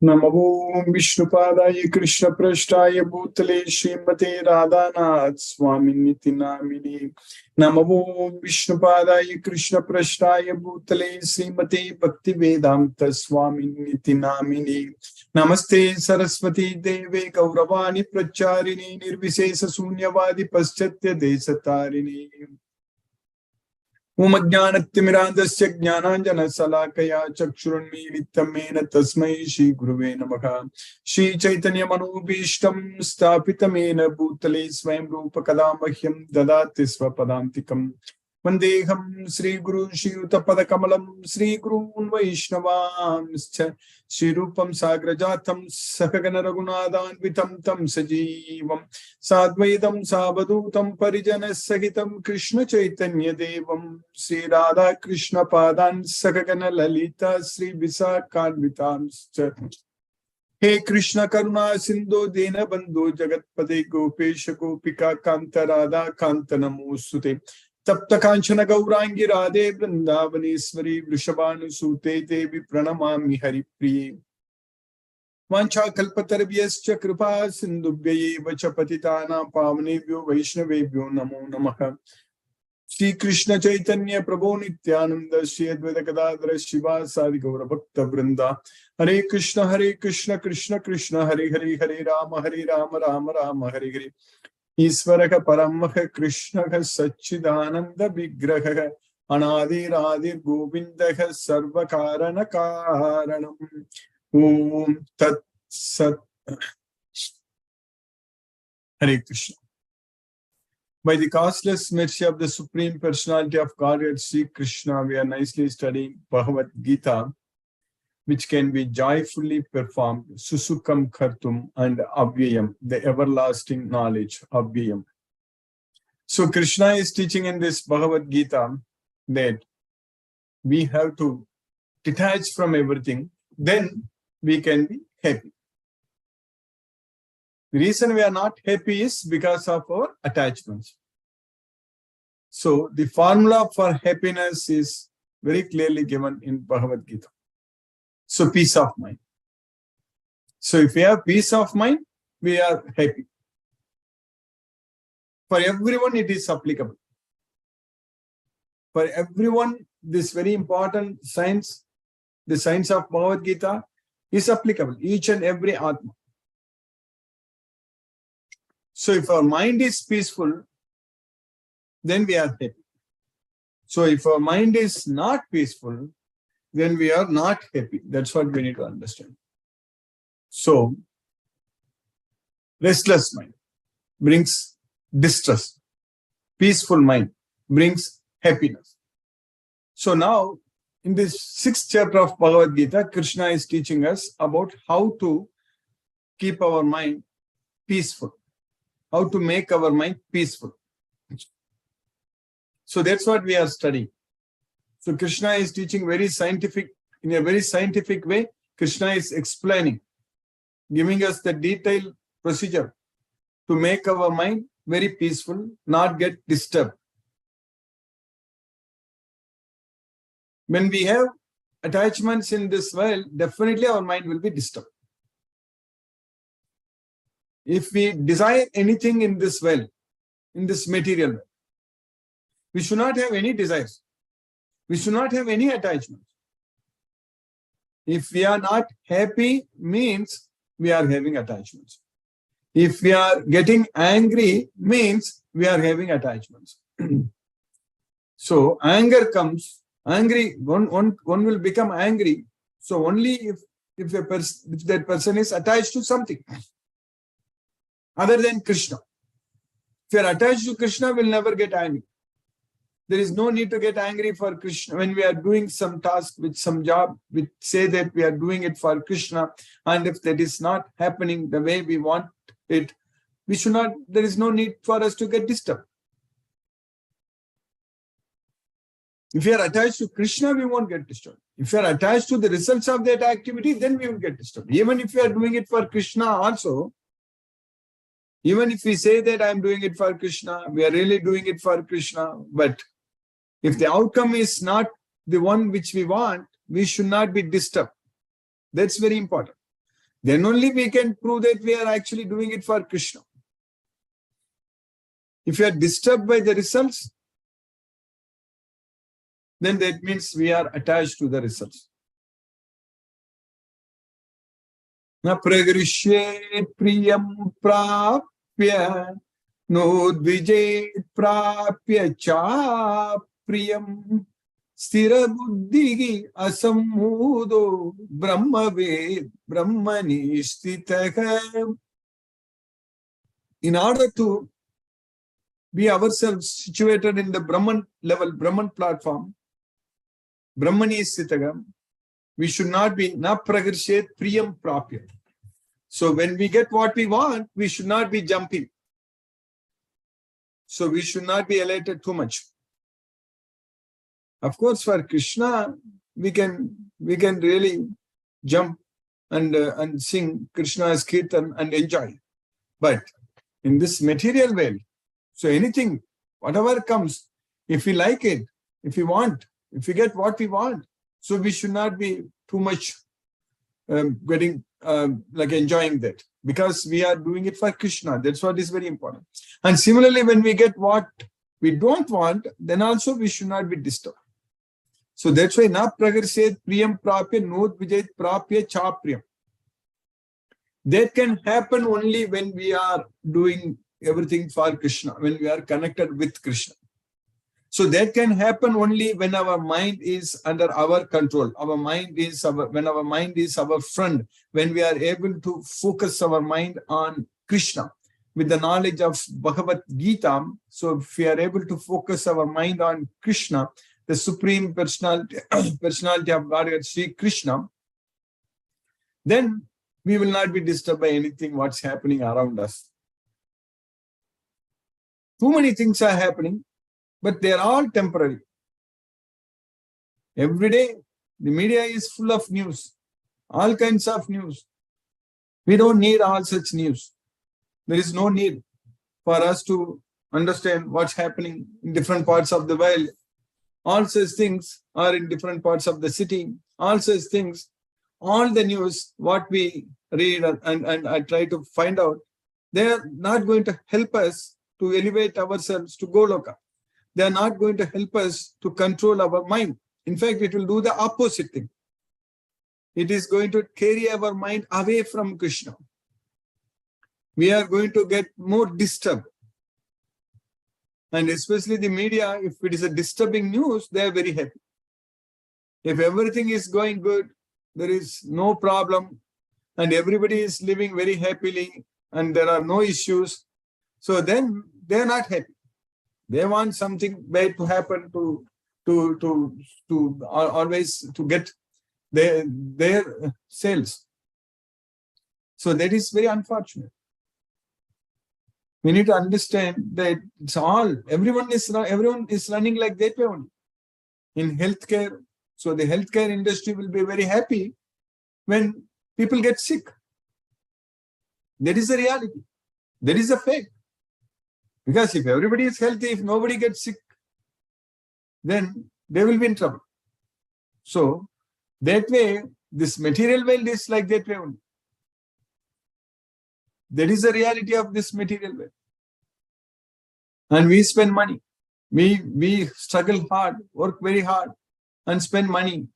Namo Vishnupadaya Krishna Prashtaya Bhutale Srimate Radhanath Swaminithi Namini. Namo Vishnupadaya Krishna Prashtaya Bhutale Srimate Bhakti Vedanta Swaminithi Namini. Namaste Saraswati Deve Gauravani Pracharini Nirvisesa Sunyavadi Paschatya Desatarini. Umajnanattimirandasya jnananjana salakaya chakshurunmilitam mena tasmai Shri Guruve Namaha. Shri Chaitanya Manubhishtam Stapitam mena Bhutale Swayam Rupa Kadamahyam Dadati Swapadantikam. Vandeham Sri Guru Shri Utapada Kamalam Sri Guru Vaishnavamscha Shri Rupam Sagrajatam Sakagana Raghunadan Vitam Tam Sajivam Sadvaitam Sabadutam Parijana Sahitam Krishna Chaitanya Devam Sri Radha Krishna Padan Sakagana Lalita Sri Visakadvitamscha. He Krishna Karuna Sindhu Dena Bandhu Jagatpade Gopesha Gopika Kanta Radha Kanta Namosute. Tapta Kanchana Gaurangi Radhe Vrindavaneshwari Vrishabhanusute Devi Pranamami Haripriye. Vancha Kalpatarabhyascha Kripa Sindhubhyaye Vacha Patitana Pavanebhyo Vaishnavebhyo Namo Namaha. Shri Krishna Chaitanya Prabhu Nityananda Shri Advaita Gadadhara Shiva Sadi Gaura Bhakta Vrinda. Hare Krishna Krishna Krishna Hare Hare Hare Rama Rama Rama Hare Hare. Isvaraka Paramaha Krishnaha Sachidananda Vigraha Anadir Adir Govindaha Sarvakarana Karanam. Om Tat Sat. Hare Krishna. By the causeless mercy of the Supreme Personality of Godhead, Sri Krishna, we are nicely studying Bhagavad Gita, which can be joyfully performed, Susukam Kartum and Avyayam, the everlasting knowledge, Avyayam. So Krishna is teaching in this Bhagavad Gita that we have to detach from everything, then we can be happy. The reason we are not happy is because of our attachments. So the formula for happiness is very clearly given in Bhagavad Gita. So peace of mind. So if we have peace of mind, we are happy. For everyone, it is applicable. For everyone, this very important science, the science of Bhagavad Gita, is applicable. Each and every Atma. So if our mind is peaceful, then we are happy. So if our mind is not peaceful, then we are not happy. That's what we need to understand. So, restless mind brings distress. Peaceful mind brings happiness. So now, in this 6th chapter of Bhagavad Gita, Krishna is teaching us about how to keep our mind peaceful. How to make our mind peaceful. So that's what we are studying. So Krishna is teaching in a very scientific way. Krishna is explaining, giving us the detailed procedure to make our mind very peaceful, not get disturbed. When we have attachments in this world, definitely our mind will be disturbed. If we desire anything in this world, in this material world, we should not have any desires. We should not have any attachments. If we are not happy, means we are having attachments. If we are getting angry, means we are having attachments. So anger comes, one will become angry. So only if that person is attached to something other than Krishna. If you are attached to Krishna, we will never get angry. There is no need to get angry for Krishna. When we are doing some task with some job, we say that we are doing it for Krishna, and if that is not happening the way we want it, there is no need for us to get disturbed. If you are attached to Krishna, we won't get disturbed. If you are attached to the results of that activity, then we will get disturbed. Even if you are doing it for Krishna also, even if we say that I am doing it for Krishna, we are really doing it for Krishna, but if the outcome is not the one which we want, we should not be disturbed. That's very important. Then only we can prove that we are actually doing it for Krishna. If you are disturbed by the results, then that means we are attached to the results. Na pragrishye priyam prapya nodvijet prapya cha priyam sthira buddhi asammudo brahmaved brahmani sthitah. In order to be ourselves situated in the Brahman level, Brahman platform, Brahmani sthitah, we should not be na pragrishye priyam prapya. So when we get what we want, we should not be jumping. So we should not be elated too much. Of course, for Krishna, we can really jump and sing Krishna's kirtan and enjoy. But in this material world, so anything, whatever comes, if we like it, if we want, if we get what we want, so we should not be too much enjoying that, because we are doing it for Krishna. That's what is very important. And similarly, when we get what we don't want, then also we should not be disturbed. So that's why na pragrishye priyam prapya nodvijet prapya cha priyam. That can happen only when we are doing everything for Krishna, when we are connected with Krishna. So that can happen only when our mind is under our control. When our mind is our friend, when we are able to focus our mind on Krishna with the knowledge of Bhagavad Gita. So if we are able to focus our mind on Krishna, the Supreme Personality of Godhead, Sri Krishna, then we will not be disturbed by anything what's happening around us. Too many things are happening, but they are all temporary. Every day, the media is full of news, all kinds of news. We don't need all such news. There is no need for us to understand what's happening in different parts of the world. All such things are in different parts of the city. All such things, all the news, what we read and I try to find out, they are not going to help us to elevate ourselves to Goloka. They are not going to help us to control our mind. In fact, it will do the opposite thing. It is going to carry our mind away from Krishna. We are going to get more disturbed. And especially the media, if it is a disturbing news, they are very happy. If everything is going good, there is no problem, and everybody is living very happily, and there are no issues, so then they are not happy. They want something bad to happen to always to get their sales. So that is very unfortunate. We need to understand that it's all, everyone is running like that way only. In healthcare, so the healthcare industry will be very happy when people get sick. That is the reality. That is a fact. Because if everybody is healthy, if nobody gets sick, then they will be in trouble. So that way, this material world is like that way only. That is the reality of this material world. And we spend money. We struggle hard, work very hard, and spend money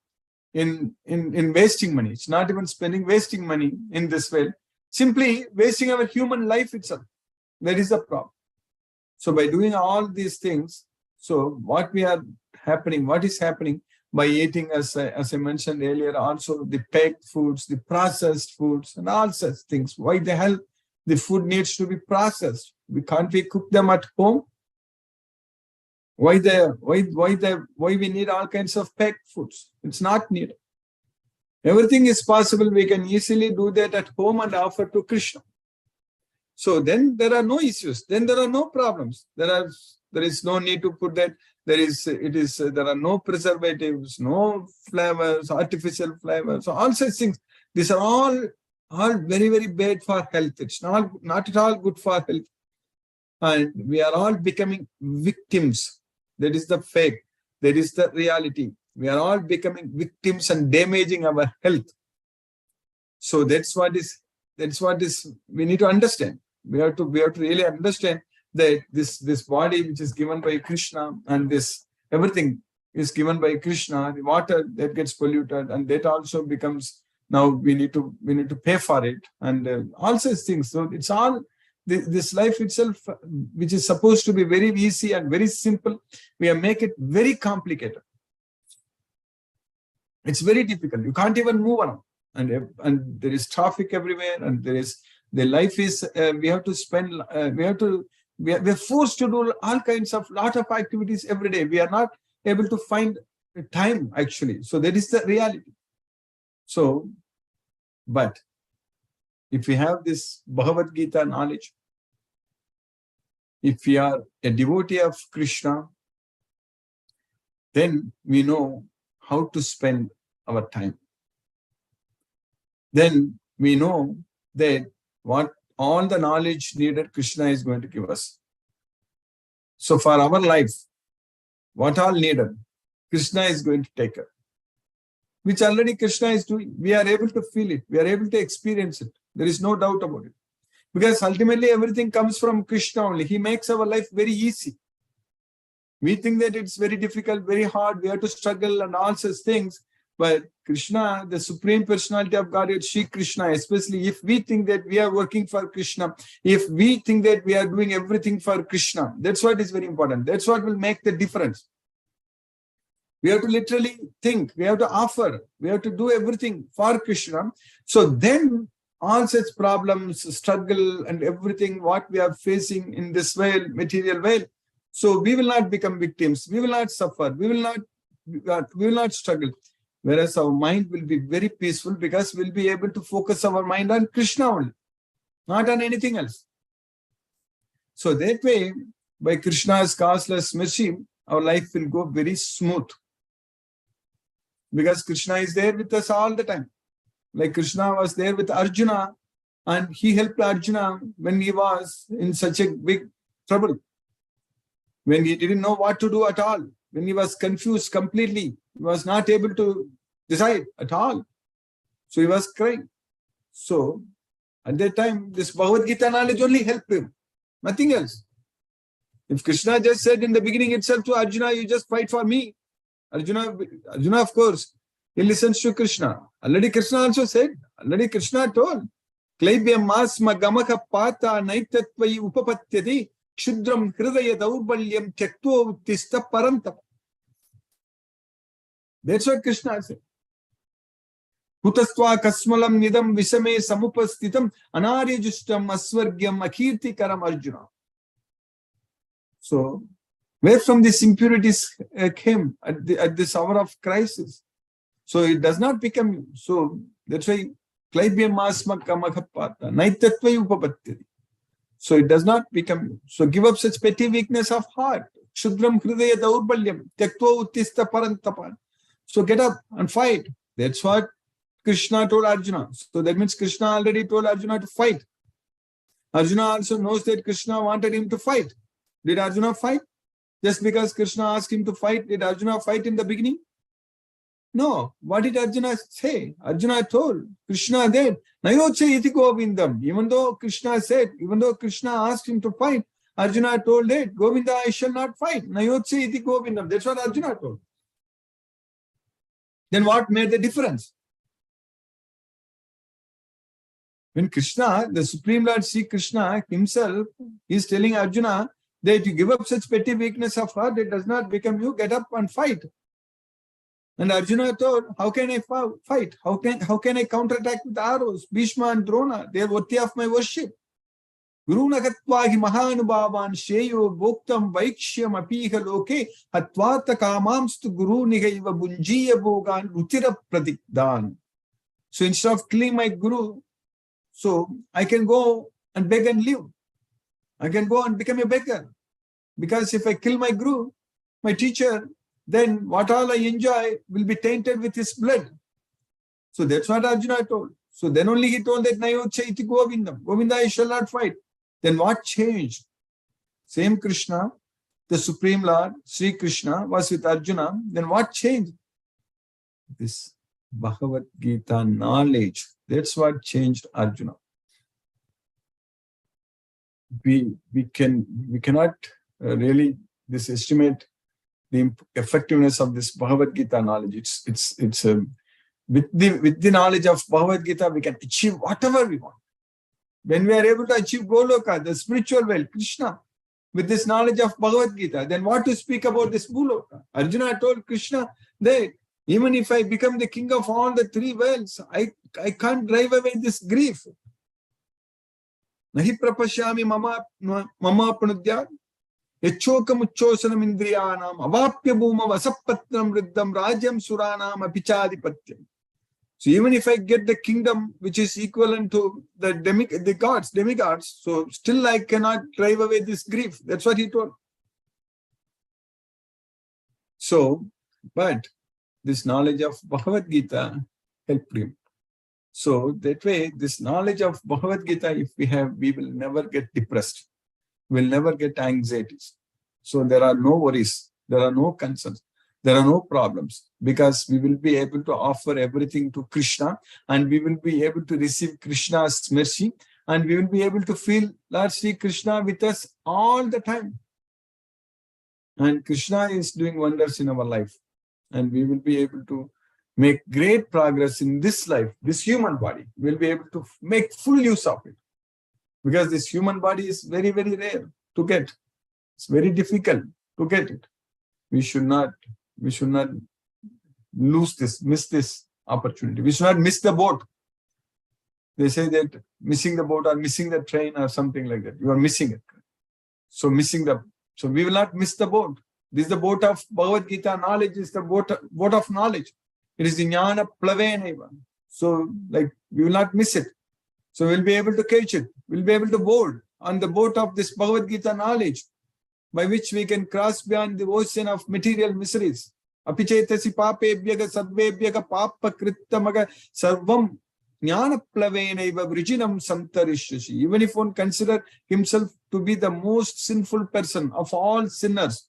in wasting money. It's not even wasting money in this world. Simply wasting our human life itself. That is the problem. So by doing all these things, so what is happening by eating, as I mentioned earlier, also the packed foods, the processed foods, and all such things. Why the hell the food needs to be processed? Can't we cook them at home? Why we need all kinds of packed foods? It's not needed. Everything is possible. We can easily do that at home and offer to Krishna. So then there are no issues. Then there are no problems. There is no need to put that. There are no preservatives, no flavors, artificial flavors, all such things. These are all very, very bad for health. It's not at all good for health. And we are all becoming victims. That is the fact. That is the reality. We are all becoming victims and damaging our health. So that's what is we need to understand. We have to really understand that this body which is given by Krishna, and this everything is given by Krishna, the water that gets polluted, and that also becomes, now we need to pay for it, and all such things. So it's all this life itself, which is supposed to be very easy and very simple, we have make it very complicated. It's very difficult. You can't even move around, and there is traffic everywhere, and the life is we have to spend we're forced to do all kinds of lot of activities every day. We are not able to find time actually. So that is the reality. So, but if we have this Bhagavad Gita knowledge, if we are a devotee of Krishna, then we know how to spend our time. Then we know that what all the knowledge needed Krishna is going to give us. So for our life, what all needed, Krishna is going to take care, which already Krishna is doing. We are able to feel it. We are able to experience it. There is no doubt about it. Because ultimately everything comes from Krishna only. He makes our life very easy. We think that it's very difficult, very hard, we have to struggle and all such things. But Krishna, the Supreme Personality of Godhead, Sri Krishna, especially if we think that we are working for Krishna, if we think that we are doing everything for Krishna, that's what is very important. That's what will make the difference. We have to literally think, we have to offer, we have to do everything for Krishna. So then all such problems, struggle and everything what we are facing in this world, material world, so we will not become victims, we will not suffer, we will not struggle. Whereas our mind will be very peaceful because we'll be able to focus our mind on Krishna only, not on anything else. So that way, by Krishna's causeless mercy, our life will go very smooth. Because Krishna is there with us all the time. Like Krishna was there with Arjuna, and he helped Arjuna when he was in such a big trouble. When he didn't know what to do at all, when he was confused completely, he was not able to decide at all. So he was crying. So at that time, this Bhagavad Gita knowledge only helped him, nothing else. If Krishna just said in the beginning itself to Arjuna, you just fight for me, Arjuna of course, he listens to Krishna. Already Krishna also said, already Krishna told, Klaibhyam masma gamaka pata naitatvayi upapatyati Shudram hridaya daurbalyam tyaktva uttista parantapa. That's what Krishna said. Hutastva kasmalam nidam visame samupastitam anaryajustam asvargyam akirtikaram Arjuna. So, where from these impurities came at this hour of crisis? So it does not become, so that's why Klaibhyam asma kamakapata naitatvayi upapatyati. So it does not become, so give up such petty weakness of heart. Shudram hridaya daurbalyam tyaktva uttista parantapa. So get up and fight. That's what Krishna told Arjuna. So that means Krishna already told Arjuna to fight. Arjuna also knows that Krishna wanted him to fight. Did Arjuna fight? Just because Krishna asked him to fight, did Arjuna fight in the beginning? No. What did Arjuna say? Arjuna told Krishna that, Nayoche iti Govindam. Even though Krishna asked him to fight, Arjuna told that, Govinda, I shall not fight. Nayoche iti Govindam. That's what Arjuna told. Then what made the difference? When Krishna, the Supreme Lord Sri Krishna himself, is telling Arjuna that you give up such petty weakness of heart, it does not become you, get up and fight. And Arjuna told, how can I fight? How can I counterattack with arrows? Bhishma and Drona, they are worthy of my worship. Guru nagatvahi mahanubhavan sheyo bhoktam vaikshyam apiha loke hatvarta kamamstu guru nigaiva bunjiya bhogan rutira pratikdan. So instead of killing my guru, so I can go and beg and live. I can go and become a beggar. Because if I kill my guru, my teacher, then what all I enjoy will be tainted with his blood. So that's what Arjuna told. So then only he told that Nayoche iti Govindam. Govinda, I shall not fight. Then what changed? Same Krishna, the Supreme Lord, Sri Krishna, was with Arjuna. Then what changed? This Bhagavad Gita knowledge. That's what changed Arjuna. We cannot really estimate the effectiveness of this Bhagavad Gita knowledge. It's with the knowledge of Bhagavad Gita, we can achieve whatever we want. When we are able to achieve Goloka, the spiritual world, Krishna, with this knowledge of Bhagavad Gita, then what to speak about this Bhuloka? Arjuna told Krishna that even if I become the king of all the three worlds, I can't drive away this grief. Nahi prapashyami mama panudya yachokam uchosanam indriyanam avapya bhuma vasapatram riddham rajyam suranam apichadipatyam. So even if I get the kingdom which is equivalent to the demigods, so still I cannot drive away this grief. That's what he told. So, but this knowledge of Bhagavad Gita helped him. So that way, this knowledge of Bhagavad Gita, if we have, we will never get depressed. We'll never get anxieties. So there are no worries. There are no concerns. There are no problems, because we will be able to offer everything to Krishna, and we will be able to receive Krishna's mercy, and we will be able to feel Lord Sri Krishna with us all the time. And Krishna is doing wonders in our life, and we will be able to make great progress in this life, this human body. We'll be able to make full use of it, because this human body is very, very rare to get. It's very difficult to get it. We should not miss this opportunity. We should not miss the boat. They say that missing the boat or missing the train or something like that. You are missing it. So we will not miss the boat. This is the boat of Bhagavad Gita knowledge, is the boat of knowledge. It is the jnana plavenaiva. So we will not miss it. So we'll be able to catch it. We'll be able to board on the boat of this Bhagavad Gita knowledge, by which we can cross beyond the ocean of material miseries. Apichetasi papebhyaga sadvebhyaga papa krittamaga sarvam jnana plavenaiva vrijinam santarishyasi. Even if one consider himself to be the most sinful person of all sinners,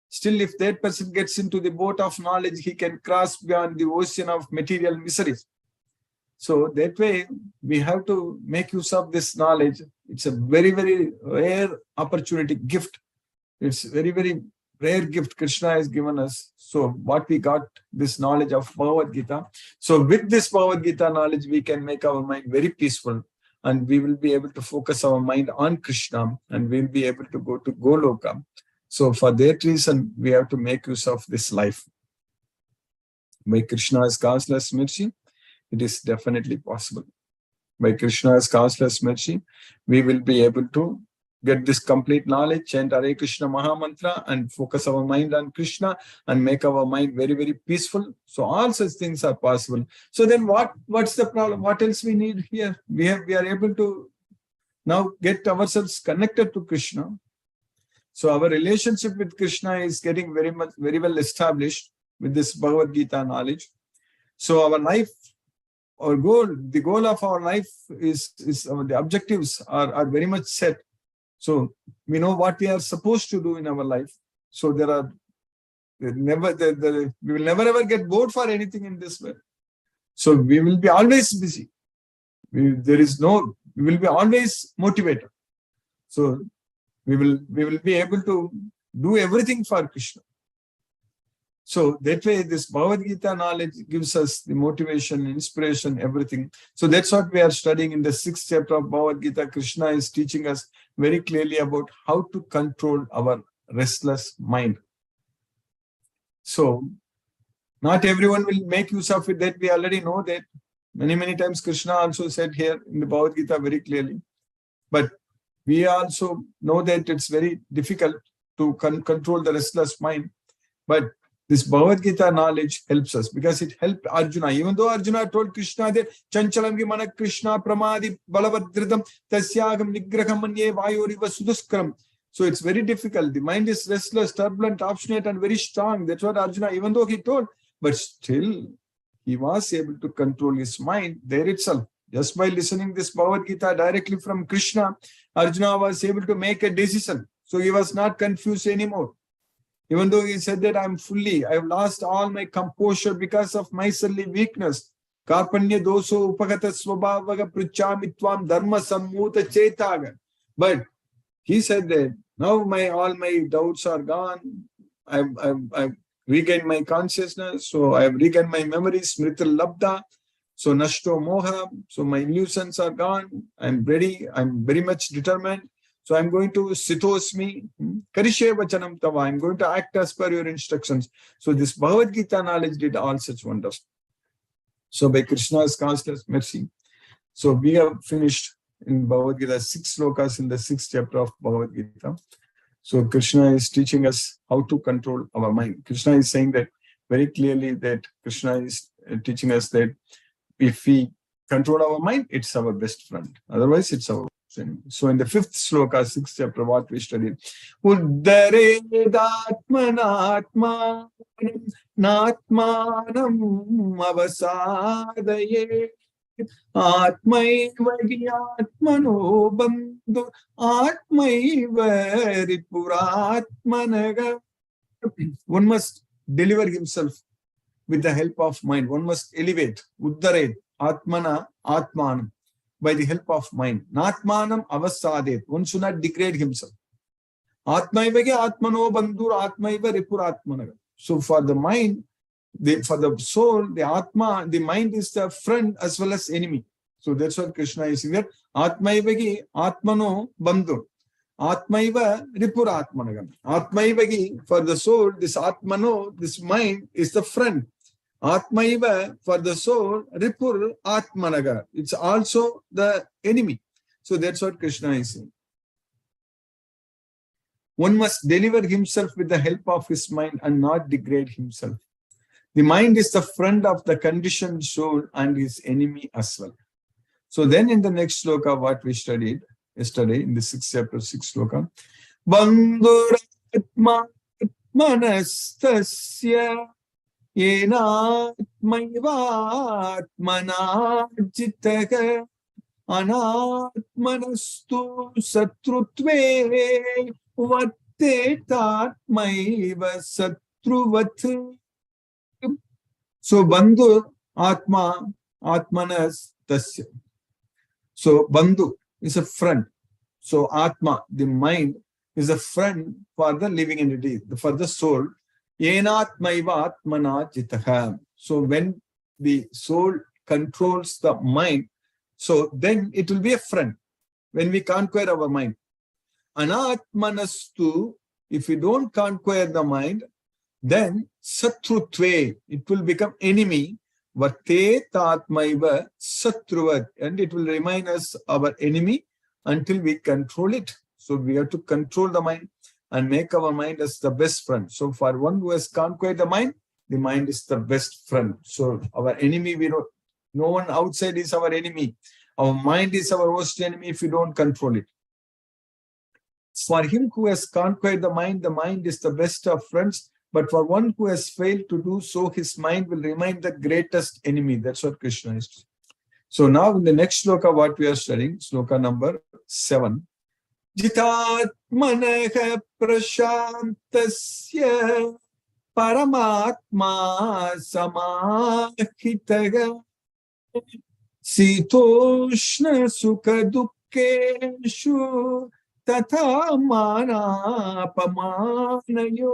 still if that person gets into the boat of knowledge, he can cross beyond the ocean of material miseries. So that way, we have to make use of this knowledge. It's a very, very rare opportunity, gift. It's a very, very rare gift Krishna has given us. So what we got, this knowledge of Bhagavad Gita. So with this Bhagavad Gita knowledge, we can make our mind very peaceful, and we will be able to focus our mind on Krishna, and we'll be able to go to Goloka. So for that reason, we have to make use of this life. By Krishna's causeless mercy, it is definitely possible. By Krishna's causeless mercy, we will be able to get this complete knowledge, chant Hare Krishna Maha Mantra, and focus our mind on Krishna, and make our mind very, very peaceful. So all such things are possible. So then what's the problem? What else we need here? We are able to now get ourselves connected to Krishna. So our relationship with Krishna is getting very well established with this Bhagavad Gita knowledge. So our life, the goal of our life is the objectives are very much set. So we know what we are supposed to do in our life. So we will never ever get bored for anything in this way. So we will be always busy. We will be always motivated. So we will be able to do everything for Krishna. So that way, this Bhagavad Gita knowledge gives us the motivation, inspiration, everything. So that's what we are studying in the 6th chapter of Bhagavad Gita. Krishna is teaching us very clearly about how to control our restless mind. So not everyone will make use of it. That we already know that. Many times Krishna also said here in the Bhagavad Gita very clearly. But we also know that it's very difficult to control the restless mind. But this Bhagavad Gita knowledge helps us, because it helped Arjuna. Even though Arjuna told Krishna that Chanchalam gi mana Krishna pramadi balavadridam tasyagam nigraham manye vayoriva suduskaram. So it's very difficult. The mind is restless, turbulent, obstinate, and very strong. That's what Arjuna, even though he told, but still he was able to control his mind there itself. Just by listening this Bhagavad Gita directly from Krishna, Arjuna was able to make a decision. So he was not confused anymore. Even though he said that I have lost all my composure because of miserly weakness. Karpanya doso upagata swabhavaga prichami tvam dharma sammuta chetaga. But he said that now all my doubts are gone. I've regained my consciousness. So I've regained my memories. Smrital labda. So nashto moha. So my illusions are gone. I'm ready. I'm very much determined. So I'm going to sitosmi. Karishe vachanam tava. I'm going to act as per your instructions. So this Bhagavad Gita knowledge did all such wonders. So by Krishna's constant mercy. So we have finished in Bhagavad Gita 6 slokas in the 6th chapter of Bhagavad Gita. So Krishna is teaching us how to control our mind. Krishna is saying that very clearly, that Krishna is teaching us that if we control our mind, it's our best friend. Otherwise, it's our enemy. So in the 5th sloka, 6th chapter, what we studied, Uddaredatmanatma Natmanam avasadaye Atmaiva Atmano Bandhu Atmaiva Ripuratmanaga. One must deliver himself with the help of mind. One must elevate, Uddaret, Atmana, Atmanam, by the help of mind. Natmanam avasadet. One should not degrade himself. Atmaiva Atmano Bandhu Atmaiva Ripuratmanaga. So for the mind, for the soul, the Atma, the mind is the friend as well as enemy. So that's what Krishna is saying. Atmaivagi Atmano Bandhu. Atmaiva Ripuratmanagam. Atmaivagi, for the soul, this Atmano, this mind is the friend. Atmaiva, for the soul, Ripur Atmanaga. It's also the enemy. So that's what Krishna is saying. One must deliver himself with the help of his mind and not degrade himself. The mind is the friend of the conditioned soul and his enemy as well. So then in the next sloka, what we studied yesterday in the 6th chapter, 6th sloka, Bandhuratma manastasya yenatmaivatmana jitaga anatmanastu satrutve vattetatmaiva satruvat. So Bandhu Atma Atmanas Tasya. So Bandhu is a friend. So Atma, the mind, is a friend for the living entity, for the soul. Yenatmaiva Atmana Jitaha. So when the soul controls the mind, so then it will be a friend when we conquer our mind. Anatmanastu, if we don't conquer the mind, then satrutve, it will become enemy. Vate tatmaiva satruvat, and it will remain as our enemy until we control it. So we have to control the mind and make our mind as the best friend. So for one who has conquered the mind is the best friend. So our enemy, no one outside is our enemy. Our mind is our worst enemy if we don't control it. For him who has conquered the mind is the best of friends. But for one who has failed to do so, his mind will remain the greatest enemy. That's what Krishna is. So now in the next sloka, what we are studying, sloka number 7. Jitatmanaha prashantasya paramatma samahitaga sitoshna sukha dukkeshu tatha manapamanayo.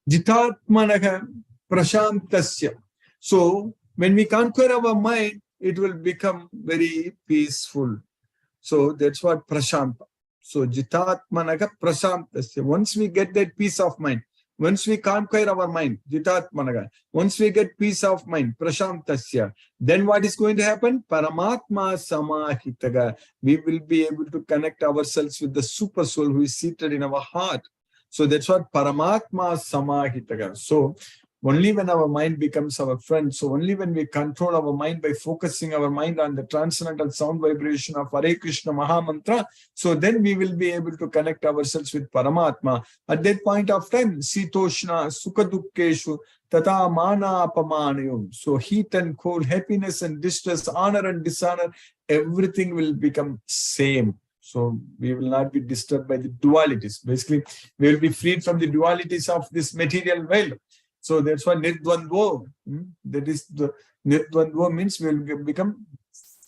Jitatmanaha prashantasya. So when we conquer our mind, it will become very peaceful. So that's what prashanta. So jitatmanaha prashantasya. Once we get that peace of mind, once we conquer our mind, jitatmanaha, once we get peace of mind, prashantasya, then what is going to happen? Paramatma samahitaga. We will be able to connect ourselves with the super soul who is seated in our heart. So that's what Paramatma Samahitaga. So only when our mind becomes our friend, so only when we control our mind by focusing our mind on the transcendental sound vibration of Hare Krishna Maha Mantra, so then we will be able to connect ourselves with Paramatma. At that point of time, Sitoshna, Sukha Dukkeshu, Tata Mana Apamanayum. So heat and cold, happiness and distress, honor and dishonor, everything will become same. So we will not be disturbed by the dualities. Basically, we will be freed from the dualities of this material world. So that's why Nirdvandvo, that is the Nirdvandvo means we will become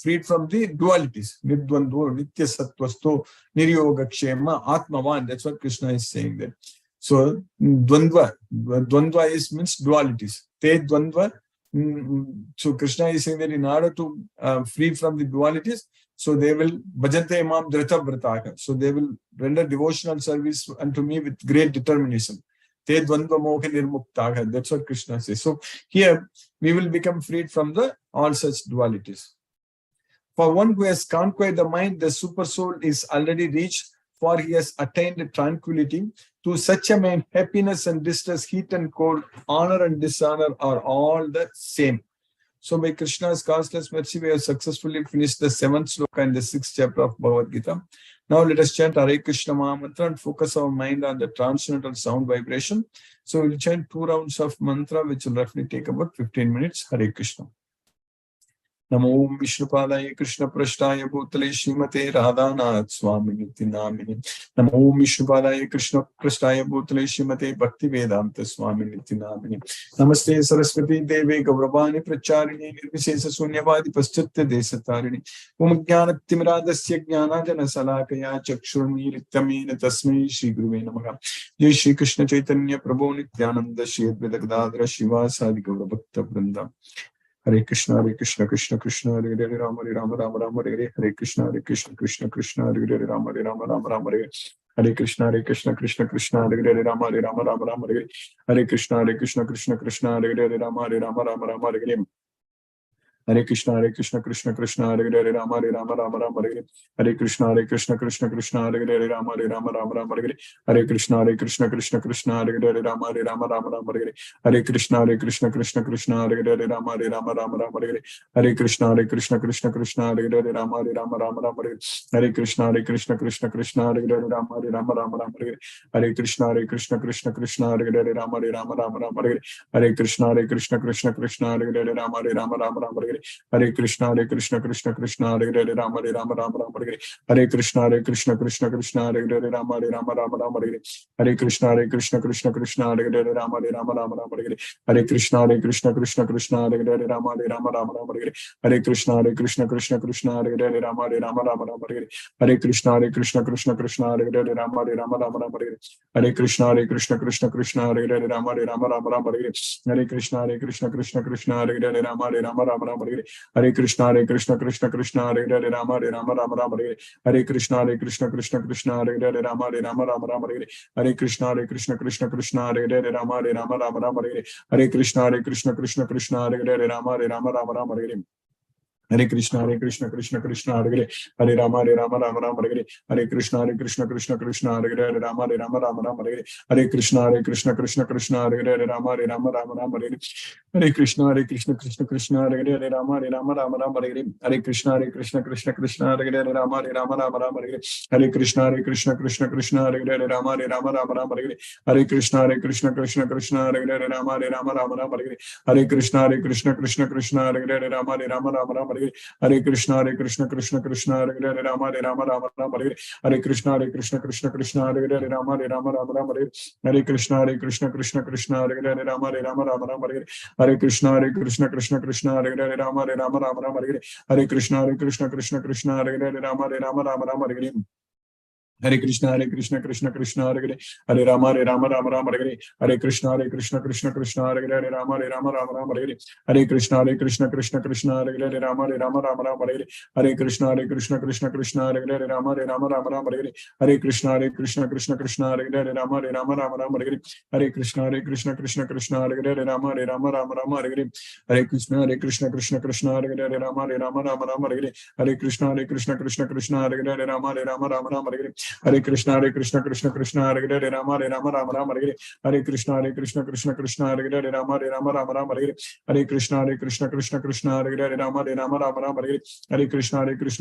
freed from the dualities. Nirdvandvo, Nitya Sattvasto, Niryoga Kshema, Atmavan. That's what Krishna is saying there. So, Dvandva. Dvandva means dualities. Te Dvandva. So, Krishna is saying that in order to free from the dualities, so they will bhajante imam dhrita vrataka. So, they will render devotional service unto me with great determination. Te dvandva moha nirmuktaka. That's what Krishna says. So, here we will become freed from all such dualities. For one who has conquered the mind, the super soul is already reached, for he has attained tranquility. To such a man, happiness and distress, heat and cold, honor and dishonor are all the same. So by Krishna's causeless mercy, we have successfully finished the 7th sloka in the 6th chapter of Bhagavad Gita. Now let us chant Hare Krishna Maha Mantra and focus our mind on the transcendental sound vibration. So we'll chant 2 rounds of mantra, which will roughly take about 15 minutes. Hare Krishna. Namo Vishnupadaya Krishna Prashtaya Bhutale Srimate Radhanath Swamini Namini. Namo Vishnupadaya Krishna Prashtaya Bhutale Srimate Bhakti Vedanta Swamini Namini. Namaste Saraswati Deve Gauravani Pracharini Nirvishesa Sunyavadi Paschatya Desatarini. Umajnana Timradasya Jnanajana Salakaya Chakshurni Ritamina Tasmai Shri Guruve Namaha. Jai Shri Krishna Chaitanya Prabhu Nityananda Shri Advaita Gadadhara Shiva Sadi Gaura Bhakta Vrinda. Hare Krishna, Krishna Hare Hare, Rama Rama Hare Hare Krishna, Krishna Hare Hare, Rama Rama Hare Hare Krishna, Krishna Hare Hare, Rama Rama Hare Hare Krishna, Krishna Hare Hare, Rama Rama Hare Hare. Hare Krishna, Krishna Hare Hare, Rama Rama Hare Hare. Hare Krishna, Krishna Hare Hare, Rama Rama Hare Hare. Hare Krishna, Krishna Hare Hare, Rama Rama Hare Hare. Hare Krishna, Krishna Hare Hare, Rama Rama Hare Hare. Hare Krishna, Krishna Hare Hare, Rama Rama Hare Hare. Hare Krishna, Krishna Hare Hare, Rama Rama Hare Hare. Hare Krishna, Krishna Hare Hare, Rama Rama Hare Hare. Hare Krishna, Krishna Hare Hare, Rama Rama Hare Hare. Hare Krishna, Krishna Hare Hare, Rama Rama Hare Hare. Hare Krishna, Krishna Hare Hare, Rama Rama Hare Hare. Hare Krishna, Krishna Hare Hare, Rama Rama Hare Hare. Hare Krishna, Krishna Hare Hare, Rama Rama Hare Hare. Hare Krishna, Krishna Hare Hare, Rama Rama Hare Hare. Hare Krishna, Krishna Hare Hare, Rama Rama Hare Hare. Hare Krishna, Krishna Hare Hare, Rama Rama Hare Hare. Hare Krishna, Krishna Hare Hare, Rama Rama Hare Hare. Hare Krishna, Krishna Hare Hare, Rama Rama Hare Hare. Hare Krishna, Krishna Hare Hare, Rama Rama Hare Hare. Hare Krishna, Krishna Hare Hare, Rama Rama Hare Hare. Hare Krishna, Krishna Hare Hare, Rama Rama Hare Hare. Hare Krishna, Krishna Hare Hare, Hare Rama Rama Hare Hare. Hare Krishna, Krishna Hare Hare, Rama Rama Hare Hare. Hare Krishna, Krishna Hare Hare, Rama Rama Hare Hare. Hare Krishna, Krishna Hare Hare, Rama Rama Hare Hare. Hare Krishna, Krishna Hare Hare, Rama Rama Hare Hare. Hare Krishna, Krishna Hare Hare, Rama Rama Hare Hare. Hare Krishna, Krishna Hare Hare, Rama Rama Hare Hare. Hare Krishna, Krishna Hare Hare, Rama Rama Hare Hare. Hare Krishna, Krishna Hare Hare, Rama Rama Hare Hare. Hare Krishna, Krishna Hare Hare, Rama Rama Hare Hare. Hare Krishna, Krishna Hare Hare, Rama Rama Hare Hare. Hare Krishna, Krishna Hare Hare, Rama Rama Hare Hare. Hare Krishna, Krishna Hare Hare, Rama Rama Hare Hare. Hare Krishna, Krishna Hare Hare, Hare Rama Hare Hare. Hare Krishna, Krishna Hare Hare, Rama Rama Hare Hare. Hare Krishna, Krishna Hare Hare, Rama Rama Hare Hare. Hare Krishna, Krishna Hare Hare, Rama Rama Hare Hare. Hare Krishna, Krishna Hare Hare, Rama Rama Hare Hare. Hare Krishna, Krishna Hare Hare, Rama Rama Hare Hare. Hare Krishna, Krishna Hare Hare, Rama Rama Hare Hare. Hare Krishna, Krishna Hare Hare, Rama Rama Hare Hare. Hare Krishna, Krishna Hare Hare, Rama Rama Hare Hare. Hare Krishna, Krishna Hare Hare, Rama Rama Hare Hare. Hare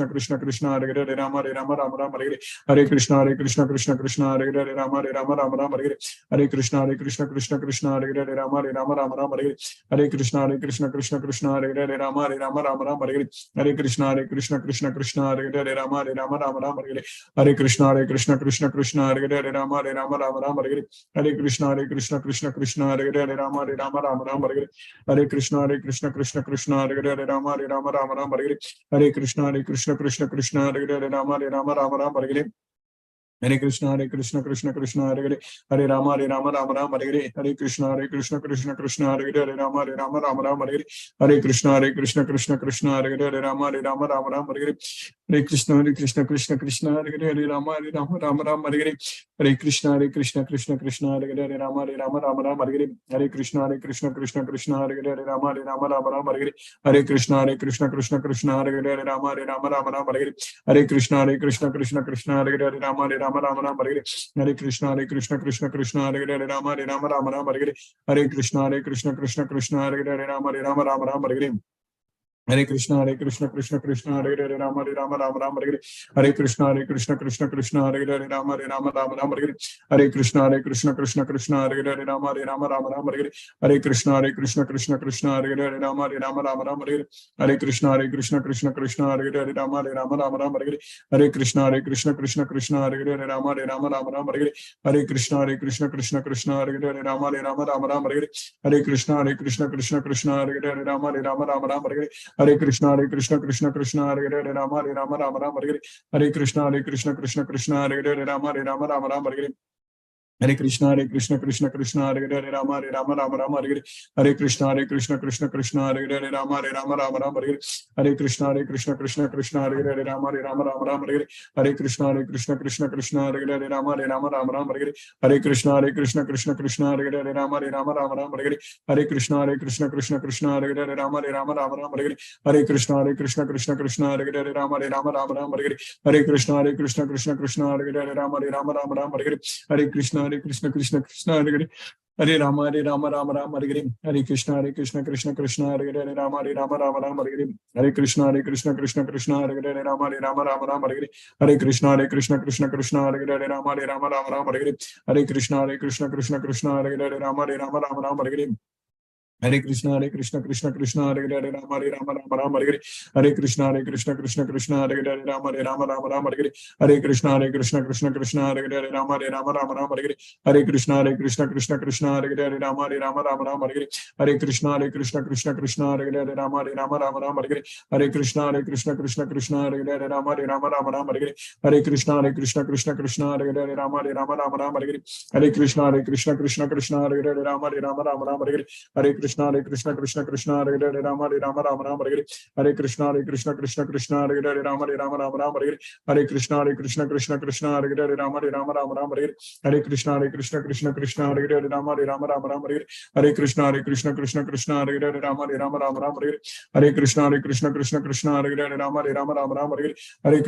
Krishna, Krishna Hare Hare, Rama Rama Hare Hare. Hare Krishna, Krishna Hare Hare, Rama Rama Hare Hare. Hare Krishna, Krishna Hare Hare, Rama Rama Hare Hare. Hare Krishna, Krishna Hare Hare, Rama Rama Hare Hare. Hare Krishna, Krishna Hare Hare, Rama Rama Hare Hare. Hare Krishna, Krishna Hare Hare, Rama Rama Hare Hare. Hare Krishna, Hare Krishna Krishna Krishna Hare Hare Rama Hare Rama Rama Rama Hare Hare Hare Krishna Krishna Krishna Hare Hare Rama Hare Rama Rama Rama Hare Hare Hare Krishna Krishna Krishna Hare Hare Rama Hare Rama Rama Rama Hare Hare Hare Krishna Krishna Krishna Hare Hare Rama Hare Rama Rama Rama Hare Hare Hare Krishna Krishna Krishna Hare Hare Hare Rama Rama Rama Hare Hare Hare Krishna Krishna Krishna Hare Hare Rama Rama Rama Rama Hare Hare Hare Krishna Krishna Krishna Hare Hare Rama Rama Rama Rama Hare Hare Hare Krishna Krishna Hare Hare Rama Rama Rama Hare Hare Hare Krishna Krishna Hare Hare Rama Rama Rama Rama Hare Hare Hare Krishna Krishna Hare Hare Rama Rama Rama Rama Hare Hare Hare Krishna Krishna Hare Hare Rama Rama Rama Rama Hare Hare Hare Krishna Krishna Hare Hare Rama Rama Rama Rama Hare Hare Hare Krishna Krishna Hare Hare Rama Rama Rama Rama Hare Hare Hare Krishna Krishna Hare Hare Rama Rama Rama Rama Hare Hare Hare Krishna Krishna Hare Hare Rama Rama Rama Rama Hare Hare Hare Krishna Krishna Hare Hare Rama Rama Rama Rama Hare Hare Hare Krishna Krishna Hare Hare Rama Rama Rama Rama Hare Hare Hare Krishna Krishna Hare Hare Rama Rama Rama Rama Hare Hare Hare Krishna Krishna Hare Hare Rama Rama Rama Rama Hare Hare Hare Krishna Krishna Hare Hare Rama Rama Rama Rama Hare Hare Hare Krishna Krishna Hare Hare Rama Rama Rama Rama Hare Hare Hare Krishna Krishna Hare Hare Rama Rama Rama Rama Hare Hare Hare Krishna Krishna Hare Hare Rama Rama Rama Rama Hare Hare Hare Krishna Krishna Hare Hare Rama Rama Rama Rama Hare Hare Hare Krishna Krishna Hare Hare Rama Rama Rama Rama Hare Hare Hare Krishna Krishna Hare Hare Rama Rama Rama Rama Hare Hare Hare Krishna Krishna Hare Hare Rama Rama Rama Rama Hare Hare Hare Krishna Krishna Hare Hare Rama Rama Rama Rama Hare Hare Hare Krishna Krishna Hare Hare Rama Rama Rama Rama Hare Hare Hare Krishna Krishna Hare Hare Rama Rama Rama Rama Hare Hare Hare Krishna Krishna Hare Hare Rama Rama Rama Rama Hare Hare Hare Krishna Krishna Hare Hare Rama Rama Rama Rama Hare Hare Hare Krishna Krishna Hare Hare Hare Rama Rama Rama Hare Hare Hare Krishna Krishna Hare Hare Rama Rama Rama Rama Hare Hare Hare Krishna Krishna Hare Hare Rama Rama Rama Rama Hare Hare Hare Krishna Krishna Hare Hare Rama Rama Rama Rama Hare Hare Hare Krishna Krishna Hare Hare Rama Rama Rama Rama Hare Hare Hare Krishna Krishna Hare Hare Rama Rama Rama Hare Hare Hare Krishna Krishna Hare Hare Rama Rama Rama Hare Hare Hare Krishna Krishna Hare Hare Rama Rama Rama Hare Hare Hare Krishna Krishna Hare Hare Rama Rama Rama Hare Hare Hare Krishna Krishna Hare Hare Rama Rama Rama Hare Hare Hare Krishna Krishna Hare Hare Rama Rama Rama Hare Hare Hare Krishna Krishna Hare Hare Rama Rama Rama Hare Hare Hare Krishna Krishna Hare Hare Rama Rama Rama Hare Hare Hare Krishna Krishna Hare Hare Rama Rama Rama Hare Hare Hare Krishna Krishna Hare Hare Rama Rama Rama Hare Hare Hare Krishna Krishna Hare Hare Rama Rama Rama Hare Hare Hare Krishna Krishna Hare Hare Rama Rama Rama Hare Hare Hare Krishna Krishna Hare Hare Rama Rama Rama Hare Hare Hare Krishna Krishna Hare Hare Rama Rama Rama Hare Hare Hare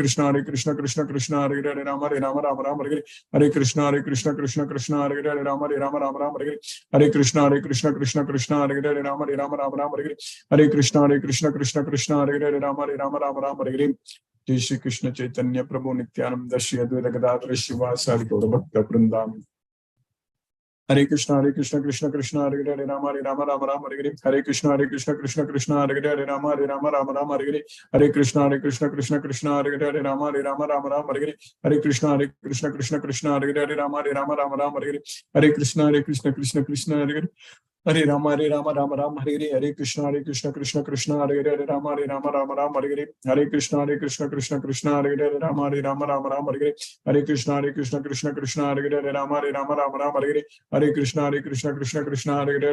Krishna Krishna Hare Hare Rama Rama Rama Hare Hare Hare Krishna Krishna Hare Hare Rama Rama Rama Hare Hare Hare Krishna Krishna Hare Hare Rama Rama Rama Hare Hare Hare Krishna Krishna Hare Hare Rama Rama Hare Hare Jai Shri Krishna Chaitanya Prabhu Nityananda Shri Advaita Gadadhara Shivasari Gaura Bhakta Vrindam Hare Krishna Krishna Hare Hare Rama Rama Hare Hare Hare Krishna Krishna Hare Hare Rama Rama Hare Hare Hare Krishna Krishna Hare Hare Rama Rama Hare Hare Hare Krishna Krishna Hare Hare Rama Rama Hare Hare Hare Krishna Krishna Hare Hare Hare Rama Rama Hare Hare Hare Krishna Krishna Hare Hare Rama Rama Hare Hare Hare Krishna Krishna Hare Hare Rama Rama Hare Hare Hare Krishna Krishna Hare Hare Rama Rama Hare Hare Hare Krishna Krishna Hare Hare Rama Rama Hare Hare Hare Krishna Krishna Hare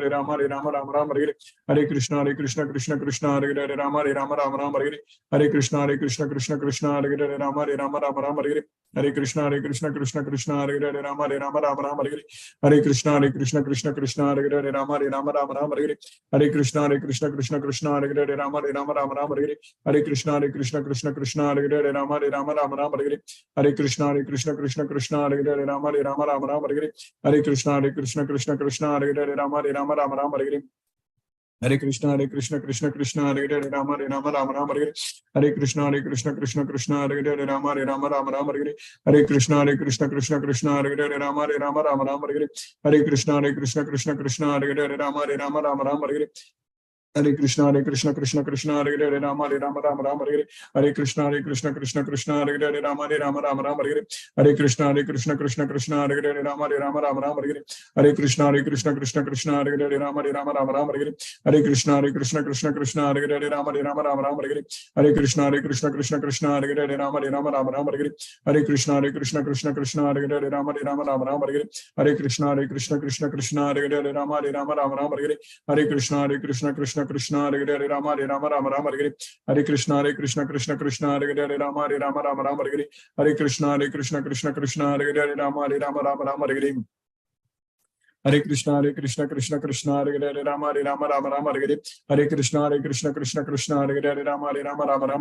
Hare Rama Rama Hare Hare Hare Krishna Krishna Hare Hare Rama Rama Hare Hare Hare Krishna Krishna Hare Hare Rama Rama Hare Hare Hare Krishna Krishna Hare Hare Rama Rama Hare Hare Hare Krishna Krishna Hare Hare Rama Rama Hare Hare Hare Krishna Krishna Hare Hare Rama Rama Hare Hare Hare Krishna Krishna Hare Hare Rama Rama Hare Hare Hare Krishna Krishna Hare Hare Rama Rama Hare Hare Hare Krishna Krishna Hare Hare Rama Rama Hare Hare Hare Krishna Krishna Hare Hare Rama Rama Hare Hare Hare Krishna Krishna Hare Hare Rama Rama Hare Hare Hare Krishna Krishna Hare Hare Rama Rama Hare Hare Hare Krishna Krishna Krishna Hare Hare Rama Rama Rama Hare Hare Krishna Krishna Krishna Hare Hare Rama Rama Hare Hare Krishna Krishna Hare Hare Rama Rama Hare Hare Krishna Krishna Hare Hare Rama Rama Hare Hare Krishna Krishna Hare Hare Rama Rama Hare Hare Krishna Krishna Hare Hare Rama Rama Hare Hare Krishna Krishna Hare Hare Rama Rama Hare Hare Krishna Krishna Hare Hare Rama Rama Hare Hare Krishna Krishna Hare Hare Rama Rama Hare Hare Krishna Krishna Hare Hare Rama Rama Hare Hare Krishna Krishna Hare Hare Rama Rama Hare Hare Hare Krishna Krishna Hare Hare Rama Rama Hare Hare Krishna Krishna Hare Hare Rama Rama Hare Hare Krishna Krishna Hare Hare Rama Rama Hare Hare Krishna Krishna Hare Hare Rama Rama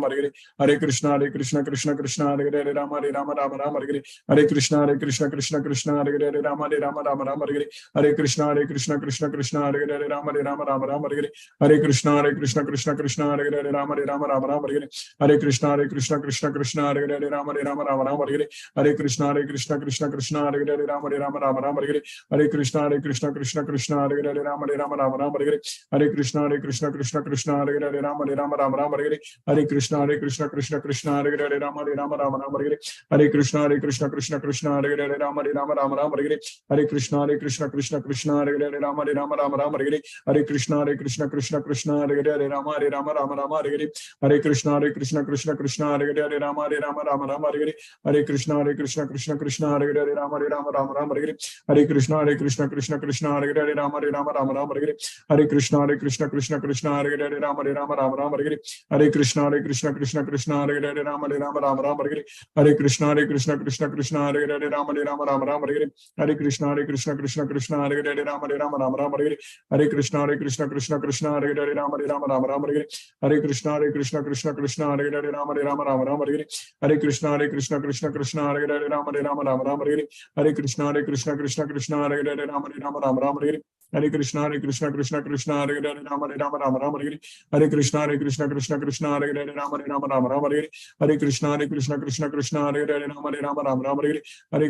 Hare Hare Krishna Krishna Hare Hare Rama Rama Hare Hare Krishna Krishna Hare Hare Rama Rama Hare Hare Krishna Krishna Hare Hare Rama Rama Hare Hare Krishna Krishna Hare Hare Rama Rama Hare Hare Krishna Krishna Hare Hare Rama Rama Hare Hare Krishna Krishna Hare Hare Rama Rama Hare Hare Krishna Krishna Hare Hare Rama Rama Hare Hare Krishna Krishna Hare Hare Rama Rama Hare Hare Krishna Krishna Hare Hare Rama Rama Hare Hare Krishna Krishna Hare Hare Rama Rama Hare Hare Krishna Krishna Hare Hare Rama Rama Hare Hare Krishna Krishna Hare Hare Rama Rama Hare Hare Krishna Krishna Hare Hare Rama Rama Hare Hare Krishna Krishna Hare Hare Rama Rama Hare Hare Krishna Krishna Hare Hare Rama Rama Hare Hare Krishna Krishna Hare Hare Rama Rama Hare Hare Krishna Krishna Hare Hare Rama Rama Hare Hare Krishna Krishna Hare Hare Rama Rama Hare Hare Krishna Krishna Hare Hare Rama Rama Hare Hare Krishna Krishna Hare Hare Rama Rama Hare Hare Krishna Krishna Hare Hare Rama Rama Hare Hare Krishna Krishna Hare Hare Rama Rama Hare Hare Krishna Krishna Hare Hare Rama Rama Hare Hare Krishna Krishna Hare Hare Rama Rama Hare Hare Krishna Krishna Hare Hare Rama Rama Hare Hare Krishna Krishna Hare Hare Rama Rama Hare Hare Krishna Krishna Hare Hare Rama Rama Hare Hare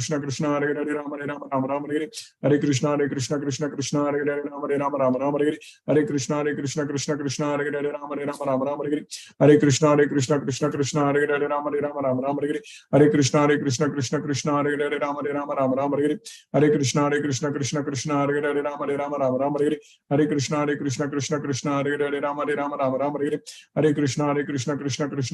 Krishna Krishna Hare Hare Rama Rama Hare Hare Krishna Krishna Hare Hare Rama Rama Hare Hare Krishna Krishna Hare Hare Rama Rama Hare Hare Krishna Krishna Hare Hare Rama Rama Hare Hare Krishna Krishna Hare Hare Rama Rama Hare Hare Krishna Krishna Hare Hare Rama Rama Hare Hare Krishna Krishna Hare Hare Rama Rama Hare Hare Krishna Krishna Hare Hare Rama Rama Hare Hare Krishna Krishna Hare Hare Rama Rama Hare Hare Krishna Krishna Hare Hare Rama Rama Hare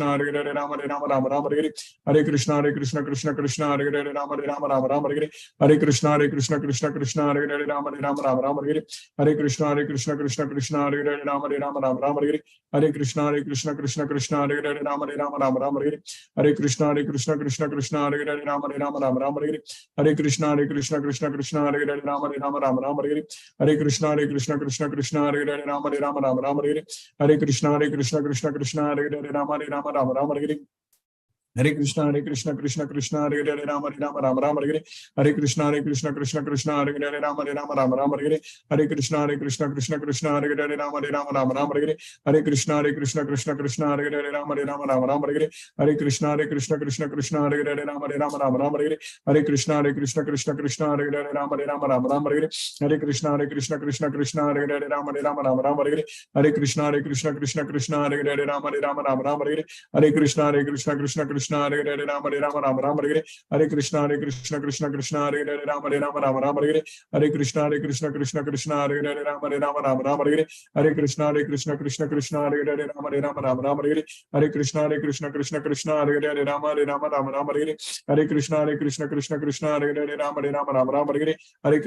Hare Krishna Krishna Hare Hare Rama Rama Hare Hare Krishna Krishna Hare Hare Rama Rama Hare Hare Krishna Krishna Hare Hare Rama Rama Hare Hare Krishna Krishna Hare Hare Rama Rama Hare Hare Krishna Krishna Hare Hare Rama Rama Hare Hare Krishna Krishna Hare Hare Rama Rama Hare Hare Krishna Krishna Hare Hare Rama Rama Hare Hare Krishna Krishna Hare Hare Rama Rama Hare Hare Krishna Krishna Hare Hare Rama Rama Hare Hare Krishna Krishna Hare Hare Rama Rama Hare Hare Krishna Krishna Hare Hare Rama Rama Hare Hare Krishna Krishna Hare Hare Rama Rama Hare Hare Krishna Krishna Hare Hare Rama Rama Hare Hare Krishna Krishna Hare Hare Rama Rama Hare Hare Krishna Krishna Hare Hare Rama Rama Hare Hare Krishna Krishna Hare Hare Rama Rama Hare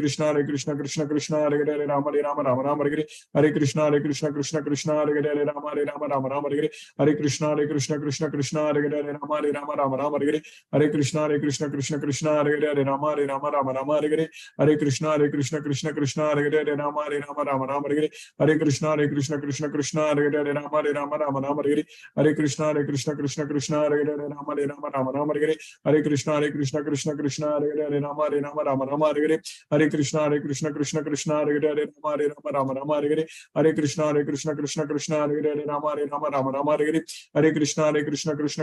Hare Krishna Krishna Hare Hare Rama Rama Hare Hare Krishna Krishna Hare Hare Rama Rama Hare Hare Krishna Krishna Hare Hare Rama Rama Hare Hare Krishna Krishna Hare Hare Rama Rama Hare Hare Krishna Krishna Hare Hare Rama Rama Hare Hare Krishna Krishna Hare Hare Rama Rama Hare Hare Krishna Krishna Hare Hare Rama Rama Hare Hare Krishna Krishna Hare Hare Rama Rama Hare Hare Krishna Krishna Hare Hare Rama Rama Hare Hare Krishna Krishna Hare Hare Rama Rama Hare Hare Krishna Krishna Hare Hare Rama Rama Hare Hare Krishna Krishna Hare Hare Rama Rama Hare Hare Krishna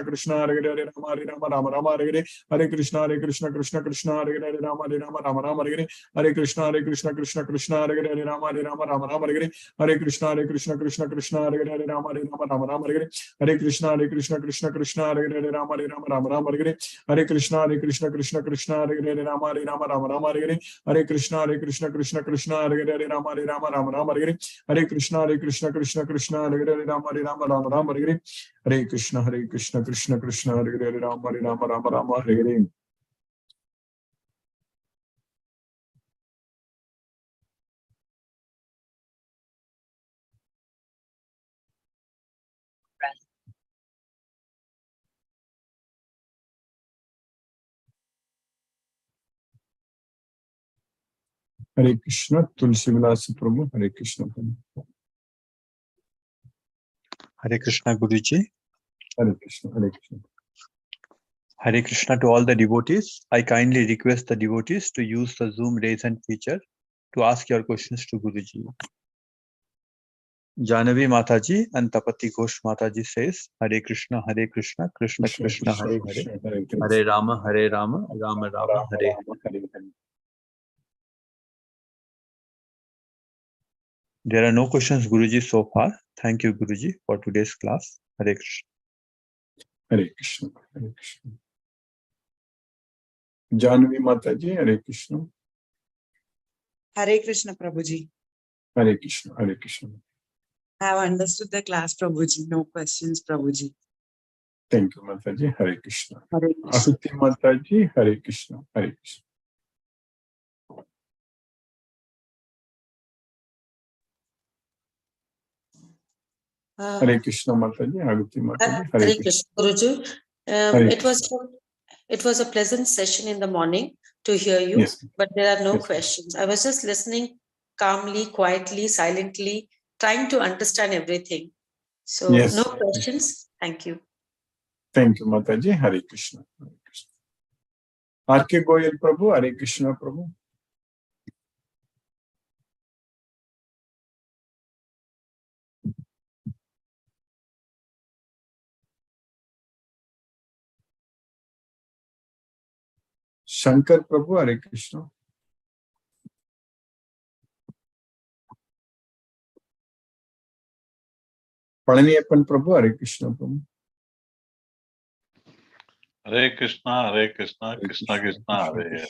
Krishna Hare Hare Hare Rama Hare Rama Rama Rama Hare Hare Hare Krishna Krishna Krishna Hare Hare Hare Rama Rama Rama Hare Hare Hare Krishna Krishna Krishna Hare Hare Hare Rama Rama Rama Hare Hare Hare Krishna Krishna Krishna Hare Hare Hare Rama Rama Rama Hare Hare Hare Krishna Krishna Krishna Hare Hare Hare Rama Rama Hare Hare Hare Krishna Krishna Krishna Hare Hare Rama Rama Hare Hare Hare Krishna Krishna Krishna Hare Hare Rama Rama Hare Hare Hare Krishna Krishna Krishna Hare Hare Rama Rama Hare Hare Hare Krishna Krishna Krishna Hare Hare Rama Hare Hare. Hare Krishna, Tulsi Vilasa Prabhu, Hare Krishna Prabhu. Hare Krishna Guruji. Hare Krishna, Hare Krishna. Hare Krishna to all the devotees. I kindly request the devotees to use the Zoom raise hand feature to ask your questions to Guruji. Janavi Mataji and Tapati Ghosh Mataji says, Hare Krishna, Krishna Krishna, Hare Hare, Hare Rama, Rama Rama, Hare. There are no questions, Guruji, so far. Thank you, Guruji, for today's class. Hare Krishna. Hare Krishna, Hare Krishna. Janavi Mataji, Hare Krishna. Hare Krishna, Prabhuji. Hare Krishna, Hare Krishna. I have understood the class, Prabhuji. No questions, Prabhuji. Thank you, Mataji. Hare Krishna. Hare Krishna. Ahuti Mataji, Hare Krishna. Hare Krishna. Hare Krishna Mataji, Ahuti Mataji. Hare Krishna, Guruji. It was a pleasant session in the morning to hear you, yes, but there are no yes, questions. I was just listening calmly, quietly, silently, trying to understand everything. So yes, no questions. Thank you. Thank you, Mataji. Hare Krishna. Hare Krishna. R.K. Goyal Prabhu, Hare Krishna Prabhu. Shankar Prabhu, Hare Krishna. Palaniappan Prabhu, Hare Krishna Prabhu. Hare Krishna, Krishna Krishna, Hare Hare.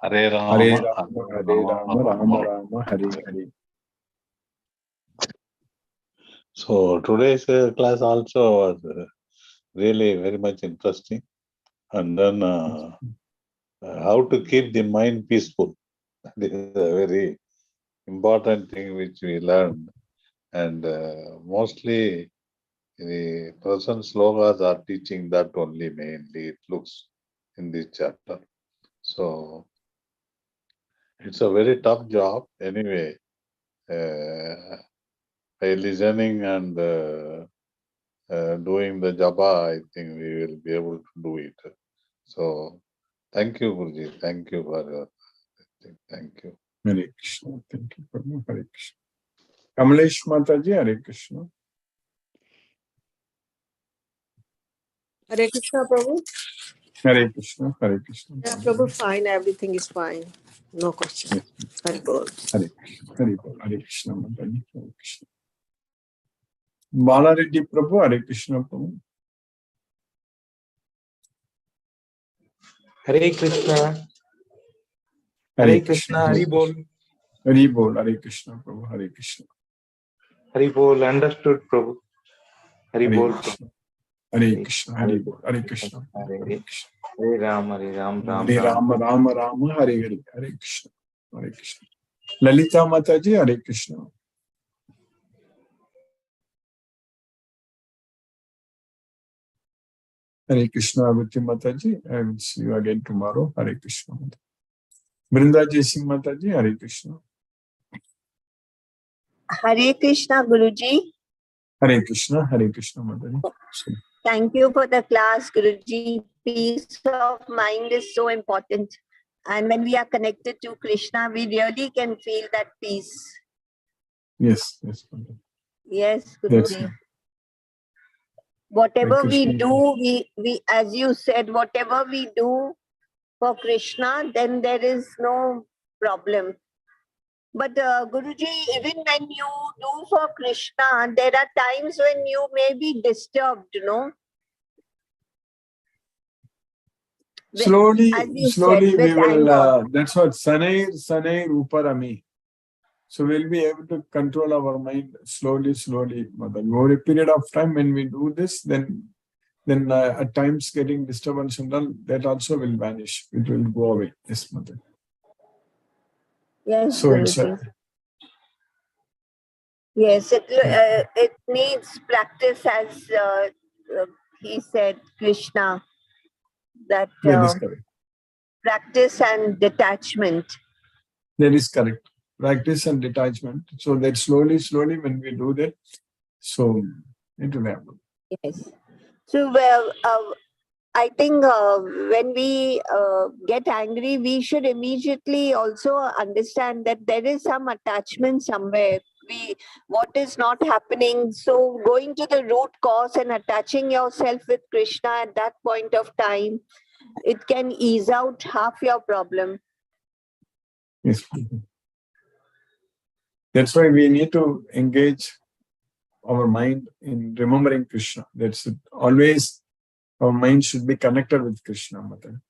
Hare Hare Rama, Rama, Rama Rama, Hare Hare. So today's class also was really very much interesting. And then how to keep the mind peaceful. This is a very important thing which we learned. And mostly the present slokas are teaching that only mainly, it looks in this chapter. So it's a very tough job. Anyway, by listening and doing the japa, I think we will be able to do it. So thank you, Guruji. Thank you for your thing. Thank you. Hare Krishna. Thank you, Prabhu. Hare Krishna. Kamlesh Mataji, Hare Krishna. Hare Krishna, Prabhu. Hare Krishna. Hare Krishna. Yeah, Prabhu, fine. Everything is fine. No question. Yes. Hare Bol. Hare Krishna. Hare Bol. Hare Krishna Mataji. Hare Krishna. Bala Reddy Prabhu, Hare Krishna Prabhu. Hare Krishna. Hare Krishna. Hare Bol. Hare Bol. Hare Krishna Prabhu. Hare Krishna. Hare Bol. Understood, Prabhu. Hare Bol. Hare Krishna. Hare Bol. Hare Krishna. Hare Krishna. Hare Ram. Hare Ram. Hare Rama, Rama Rama, Hare Hare. Hare Krishna. Hare Krishna. Lalita Mataji, Hare Krishna. Hare Krishna, Abhiti Mataji. I will see you again tomorrow. Hare Krishna. Brinda Jaising Mataji, Hare Krishna. Hare Krishna, Guruji. Hare Krishna Mataji. Thank you for the class, Guruji. Peace of mind is so important. And when we are connected to Krishna, we really can feel that peace. Yes, yes, Mataji. Yes, Guruji. Yes. Whatever Like we Krishna. do, we, as you said, whatever we do for Krishna, then there is no problem. But Guruji, even when you do for Krishna, there are times when you may be disturbed, no? Slowly, As you slowly said, we with will, anger. that's what Sanair Uparami. So we'll be able to control our mind slowly, slowly. Mother. Over a period of time when we do this, then at times getting disturbance and all, that also will vanish. It will go away. Yes, Mother. Yes, So it's Guruji. Yes, it needs practice, as he said, Krishna, that that is correct. practice and detachment. That is correct. Practice and detachment. So that slowly, slowly when we do that, so it will happen. Yes. So I think when we get angry, we should immediately also understand that there is some attachment somewhere. What is not happening? So going to the root cause and attaching yourself with Krishna at that point of time, it can ease out half your problem. Yes. That's why we need to engage our mind in remembering Krishna. That's it. Always our mind should be connected with Krishna, Mother.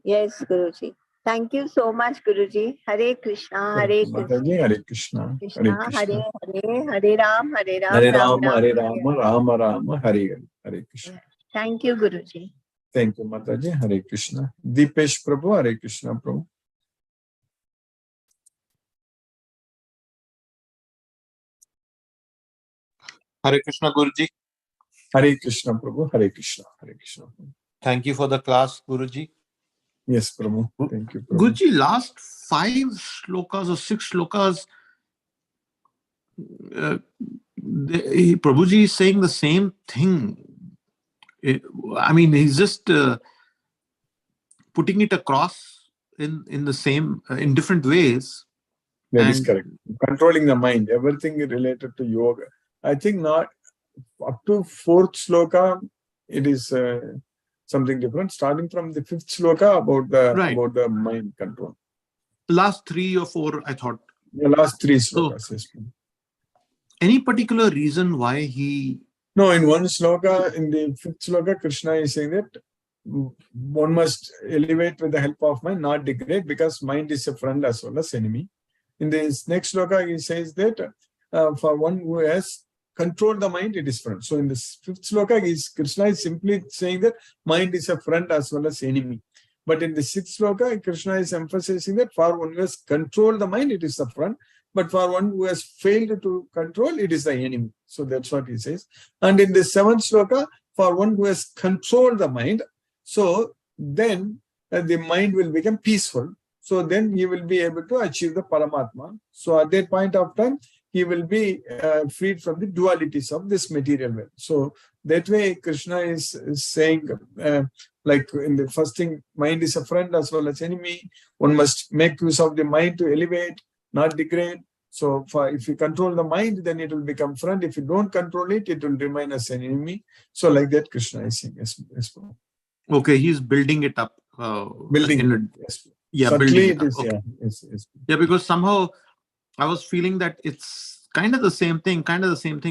Yes, Guruji. Thank you so much, Guruji. Hare Krishna, Hare Krishna. Mataji, Hare Krishna, Hare Krishna, Krishna. Hare Ram, Hare Ram, Hare Ram Rama, Hare Ram, Rama, Rama Rama, Hare Hare, Hare Krishna. Thank you, Guruji. Thank you, Mataji. Hare Krishna. Deepesh Prabhu, Hare Krishna, Prabhu. Hare Krishna Guruji. Hare Krishna, Prabhu. Hare Krishna, Hare Krishna. Prabhu. Thank you for the class, Guruji. Yes, Prabhu. Thank you, Prabhu. Guruji, last 5 shlokas or 6 shlokas, Prabhuji is saying the same thing. I mean, he's just putting it across in the same, in different ways. That is correct. Controlling the mind, everything related to yoga. I think not up to 4th sloka, it is something different. Starting from the 5th sloka about the mind control. Last 3 or 4, I thought. The last 3 slokas. So, yes. Any particular reason why he... No, in one sloka, in the 5th sloka, Krishna is saying that one must elevate with the help of mind, not degrade, because mind is a friend as well as enemy. In this next sloka, he says that for one who has controlled the mind, it is friend. So in this 5th sloka, Krishna is simply saying that mind is a friend as well as enemy. But in the 6th sloka, Krishna is emphasizing that for one who has controlled the mind, it is a friend. But for one who has failed to control, it is the enemy. So that's what he says. And in the 7th sloka, for one who has controlled the mind, so then the mind will become peaceful. So then he will be able to achieve the Paramatma. So at that point of time, he will be freed from the dualities of this material world. So that way, Krishna is saying, like in the first thing, mind is a friend as well as enemy. One must make use of the mind to elevate, not degrade. So if you control the mind, then it will become friend. If you don't control it, it will remain as an enemy. So like that, Krishna is saying. Yes. Okay, he's building it up. Building it. Yes. Yeah, Subtly building it up. is, Okay. Yes. Yeah, because somehow I was feeling that it's kind of the same thing,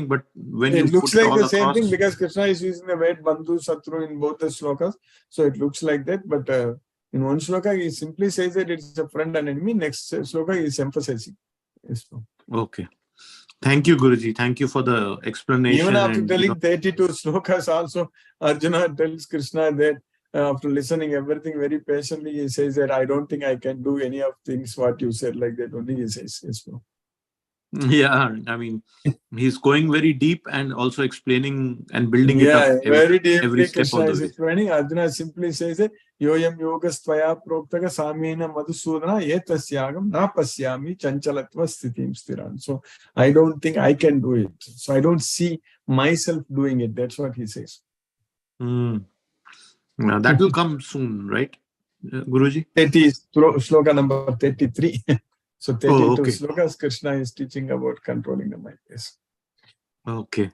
but when it you looks put like it all the same across, thing because Krishna is using the word Bandhu, Satru in both the slokas. So it looks like that. But in one sloka, he simply says that it's a friend and enemy. Next sloka, he is emphasizing. Yes. Okay. Thank you, Guruji. Thank you for the explanation. Even after telling 32 slokas also, Arjuna tells Krishna that after listening everything very patiently, he says that I don't think I can do any of things what you said, like that only he says. Yes. Yeah, I mean, he's going very deep and also explaining and building it up very deeply. every step Krishna of the is way. explaining. Arjuna simply says that Yoyam yogas tvaya proktaka samena madhusudana etasyagam na pasyami chanchalatva sthitim stiran. So I don't think I can do it. So I don't see myself doing it. That's what he says. Now, that will come soon, right, Guruji? 30 sloka number 33. So 32 okay. slokas, Krishna is teaching about controlling the mind. Yes. Okay.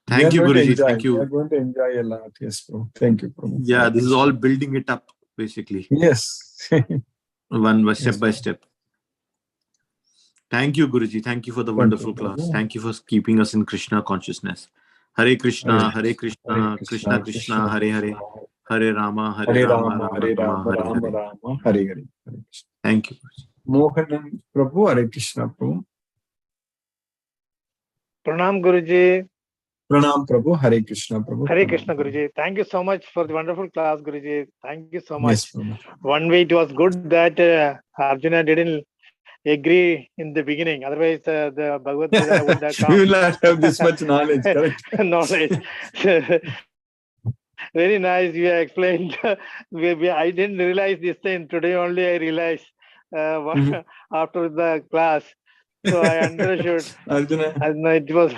Thank you, Guruji. Thank We are you. going to enjoy a lot. Yes, Prabhu. Thank you, Prabhu. Yeah, this is all building it up, basically. Yes. One by Yes, step by step. Thank you, Guruji. Thank you for the wonderful class. Prabhu. Thank you for keeping us in Krishna consciousness. Hare Krishna, Hare Krishna, Krishna Krishna, Hare Hare, Hare Rama, Hare Rama, Rama, Rama Hare Rama, Rama, Hare Rama Hare. Rama, Hare Hare. Hare Krishna. Thank you. Mohanan Prabhu, Hare Krishna Prabhu. Pranam Guruji. Pranam Prabhu, Hare Krishna Prabhu. Hare Krishna Guruji. Thank you so much for the wonderful class, Guruji. Thank you so much. Yes, Prabhu. One way it was good that Arjuna didn't agree in the beginning. Otherwise, the Bhagavad Gita would have come. We will not have this much knowledge, correct? Knowledge. Very nice. You explained. I didn't realize this thing. Today only I realized after the class. So I understood. Arjuna. And it was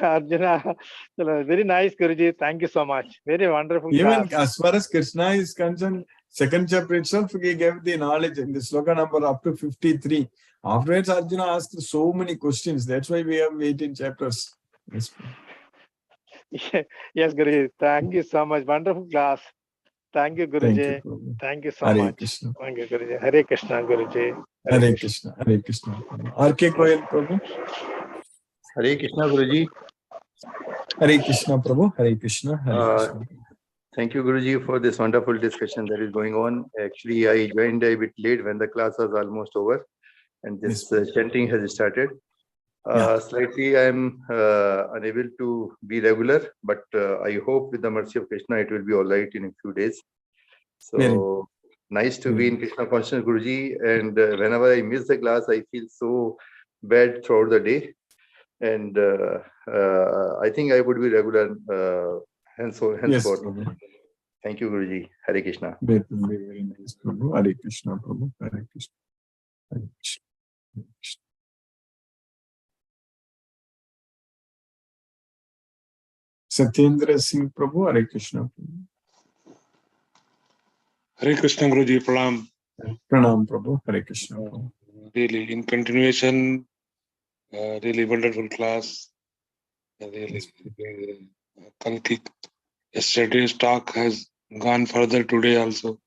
Arjuna. Very nice, Guruji. Thank you so much. Very wonderful Even class. as far as Krishna is concerned, second chapter itself, he gave the knowledge in the sloka number up to 53. Afterwards, Arjuna asked so many questions. That's why we have 18 chapters. Yes, Yes, Guruji. Thank you so much. Wonderful class. Thank you, thank you, Guruji. Prabhu. Thank you so Hare much. Krishna. Thank you, Guruji. Hare Krishna, Guruji. Hare Krishna. Hare Krishna. R.K. Koyal Prabhu. Hare Krishna, Guruji. Hare Krishna Prabhu. Hare Krishna. Hare Krishna. Thank you, Guruji, for this wonderful discussion that is going on. Actually, I joined a bit late when the class was almost over, and this chanting has started. Slightly, I am unable to be regular, but I hope with the mercy of Krishna, it will be all right in a few days. So nice to be in Krishna consciousness, Guruji. And whenever I miss the class, I feel so bad throughout the day. And I think I would be regular henceforth. Yes, Prabhu. Thank you, Guruji. Hare Krishna. That will be very nice, Prabhu. Hare Krishna Prabhu. Hare Krishna. Hare Krishna. Hare Krishna. Satyendra Singh Prabhu. Hare Krishna Prabhu. Hare Krishna, Guruji, Pranam. Pranam Prabhu. Hare Krishna Prabhu. Really, in continuation, really wonderful class. Really, yesterday's talk has gone further today also.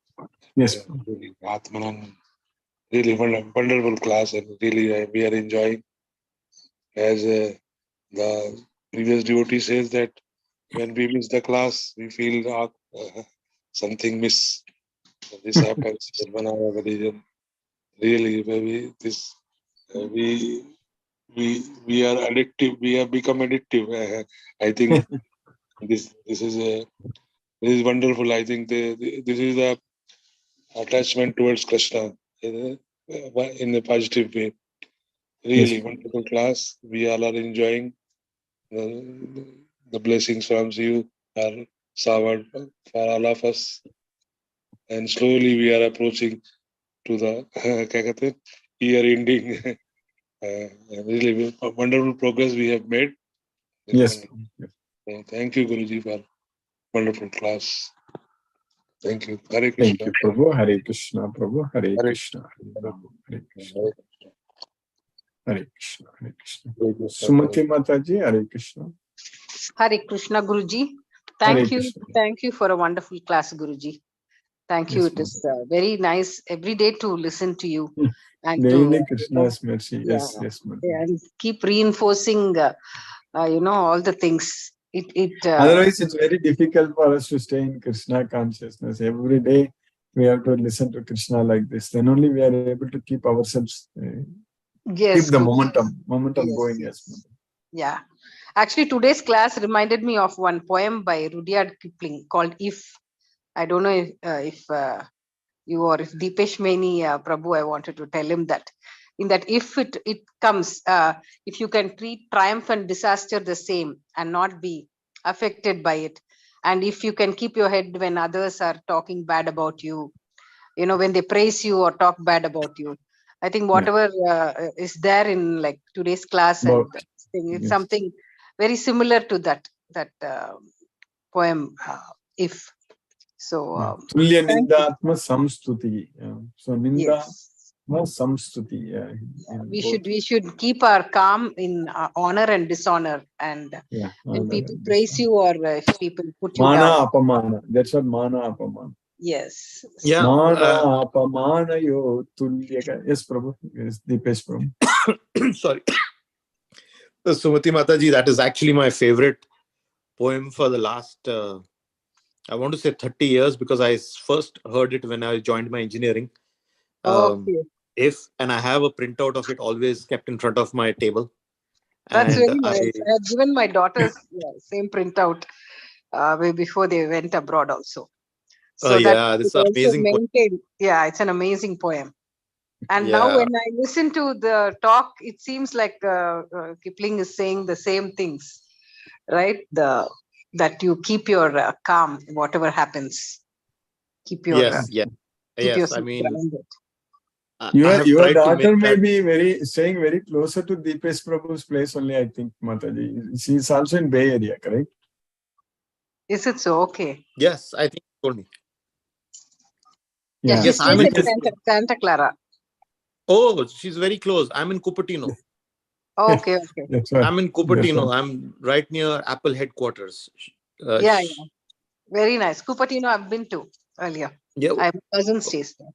Yes. Really, Atmanan, really wonderful class, and really we are enjoying. As the previous devotee says that when we miss the class, we feel something miss. This happens in one hour religion. Really, maybe this we are addictive. We have become addictive. I think this is wonderful. I think this is the attachment towards Krishna in a positive way. Really wonderful class. We all are enjoying. The blessings from you are showered for all of us, and slowly we are approaching to the year ending. Really wonderful progress we have made. Yes. Thank you, Guruji, for wonderful class. Thank you. Hare Krishna. Thank you, Prabhu. Hare Krishna Prabhu. Hare Krishna. Hare Krishna. Hare Krishna. Hare Krishna. Sumati Mataji. Hare Krishna. Hare Krishna, Guruji. Thank you. Thank you for a wonderful class, Guruji. Thank you. It is very nice every day to listen to you. And daily Krishna's mercy. Yes, yes, and keep reinforcing, all the things. Otherwise, it's very difficult for us to stay in Krishna consciousness. Every day we have to listen to Krishna like this. Then only we are able to keep ourselves, keep the momentum going. Yes. Yeah. Actually, today's class reminded me of one poem by Rudyard Kipling called "If." I don't know if you or if Deepesh Meni Prabhu, I wanted to tell him that. In that, if it comes, if you can treat triumph and disaster the same and not be affected by it, and if you can keep your head when others are talking bad about you, when they praise you or talk bad about you, I think whatever is there in like today's class and it's something very similar to that poem, if. So Tulya Nindatma Samstuti. So Ninda No, samstuti. Yeah. We should keep our calm in honor and dishonor, and Yeah. when people praise you or if people put you Mana down. apamana. That's what mana apamana. Yes. Yeah. Mana apamana yo tulyaka. Yes, Prabhu. Yes, Deepesh Prabhu. Sorry. Sumati Mataji, that is actually my favorite poem for the last, I want to say 30 years, because I first heard it when I joined my engineering. Okay. And I have a printout of it always kept in front of my table. That's And very nice. I had given my daughters same printout way before they went abroad also. So that this it also amazing poem. maintained. Yeah, it's an amazing poem. And now Yeah. when I listen to the talk, it seems like Kipling is saying the same things, right? That you keep your calm, whatever happens. Keep your Yes, yes. keep Yes, I yourself mean, grounded. I Your have tried to daughter make may that. be staying very closer to Deepesh Prabhu's place only, I think, Mataji. She is also in Bay Area, correct? Is it so? Okay. Yes, I think you told me. Yeah, she Yes, I'm stays in at Santa Clara. Oh, she's very close. I'm in Cupertino. Okay, okay. That's right. I'm in Cupertino. I'm right near Apple headquarters. Yeah. Very nice. Cupertino I've been to earlier. Yeah. I have a cousin stays there.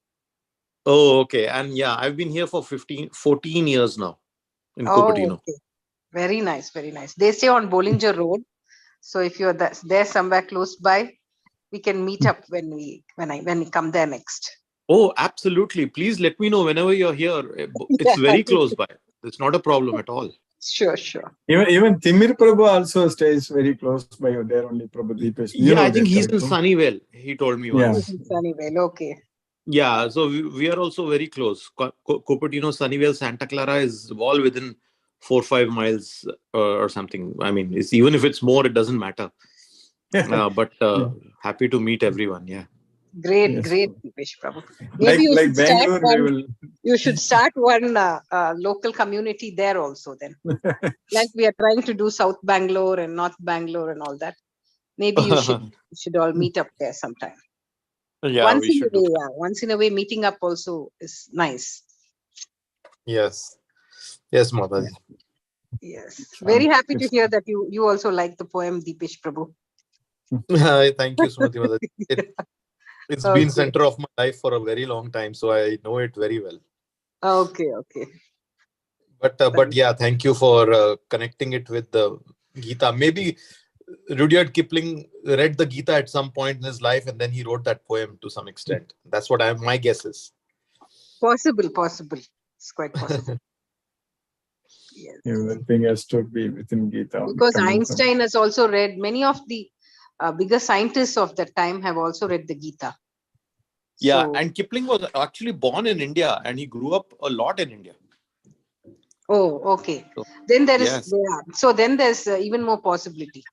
Oh, okay. And yeah, I've been here for 14 years now in Cupertino. Okay. Very nice, very nice. They stay on Bollinger Road. So if you're there somewhere close by, we can meet up when we come there next. Oh, absolutely. Please let me know whenever you're here. It's very close by. It's not a problem at all. Sure. Even Timir Prabhu also stays very close by you. There only Prabhu Deepesh. Yeah, I think he's in Sunnyvale. He told me once. He's in Sunnyvale. Okay. Yeah, so we are also very close. Cupertino, Sunnyvale, Santa Clara is all within 4 or 5 miles or something. I mean, even if it's more, it doesn't matter. But happy to meet everyone. Yeah. Great, Deepesh Prabhu. Maybe you should start one local community there also then. Like we are trying to do South Bangalore and North Bangalore and all that. Maybe you should all meet up there sometime. Yeah, once in a way, meeting up also is nice. Yes, Mataji. Yes, very happy to hear that you also like the poem Deepesh Prabhu. Thank you, Sumati Mataji. It's been center of my life for a very long time, so I know it very well. Okay. But yeah, thank you for connecting it with the Gita. Maybe Rudyard Kipling read the Gita at some point in his life, and then he wrote that poem to some extent. That's what my guess is. Possible. It's quite possible. Yes. Everything has to be within Gita. Because Einstein has also read, many of the bigger scientists of that time have also read the Gita. Yeah, and Kipling was actually born in India and he grew up a lot in India. Oh, okay. Then there's even more possibility.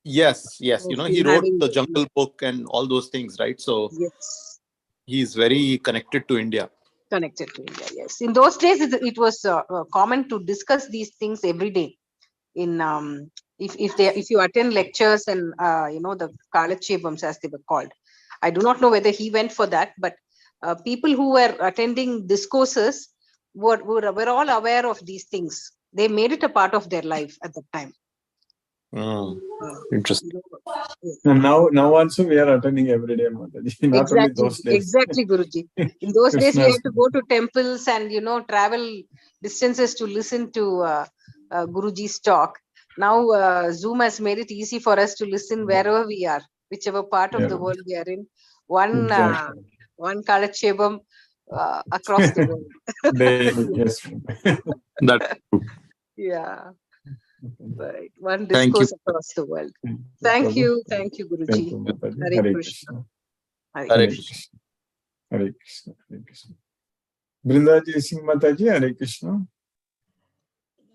Yes. He wrote the Jungle Book and all those things, right? So yes, he's very connected to India. Yes. In those days, it was common to discuss these things every day. If you attend lectures and the Kalachebams as they were called. I do not know whether he went for that, but people who were attending discourses were all aware of these things. They made it a part of their life at that time. Interesting. And now also we are attending every day, Mataji. Not only those days. Exactly, Guruji. In those days, we had to go to temples and travel distances to listen to Guruji's talk. Now Zoom has made it easy for us to listen wherever we are, whichever part of the world we are in. One Kalachebam across the world. Yes. That's true. Yeah. Right. One discourse across the world. Thank you, Guruji. Hare Krishna. Hare Krishna. Hare Krishna. Hare Krishna. Brindaji Singh Mataji, Hare Krishna.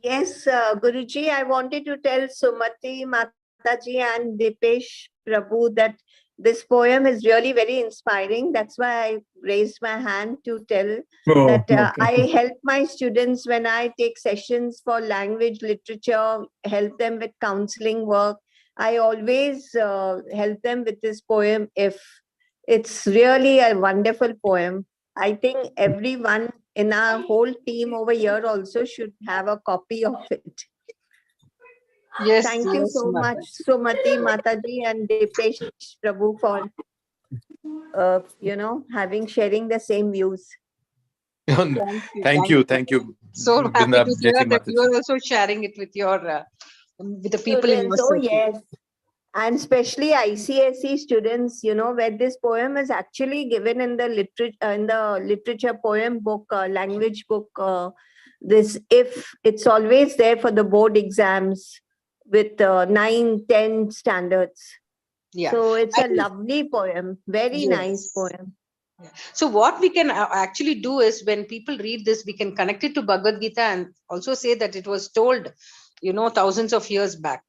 Yes, Guruji, I wanted to tell Sumati Mataji and Deepesh Prabhu that this poem is really very inspiring. That's why I raised my hand to tell that I help my students when I take sessions for language, literature, help them with counseling work. I always help them with this poem. If it's really a wonderful poem, I think everyone in our whole team over here also should have a copy of it. Yes, Thank you yes, so Mata. much, Sumati, Mataji, and Dipesh Prabhu for sharing the same views. Thank you. Thank you. So happy Brinda, to Jai hear Jai that you Mataji. are also sharing it with your with the people in your Students, oh circle. yes. And especially ICSE students, where this poem is actually given in the literature poem book, language book. It's always there for the board exams with 9, 10 standards. Yeah. So it's I a think- lovely poem, very nice Yes. poem. So what we can actually do is when people read this, we can connect it to Bhagavad Gita and also say that it was told, thousands of years back.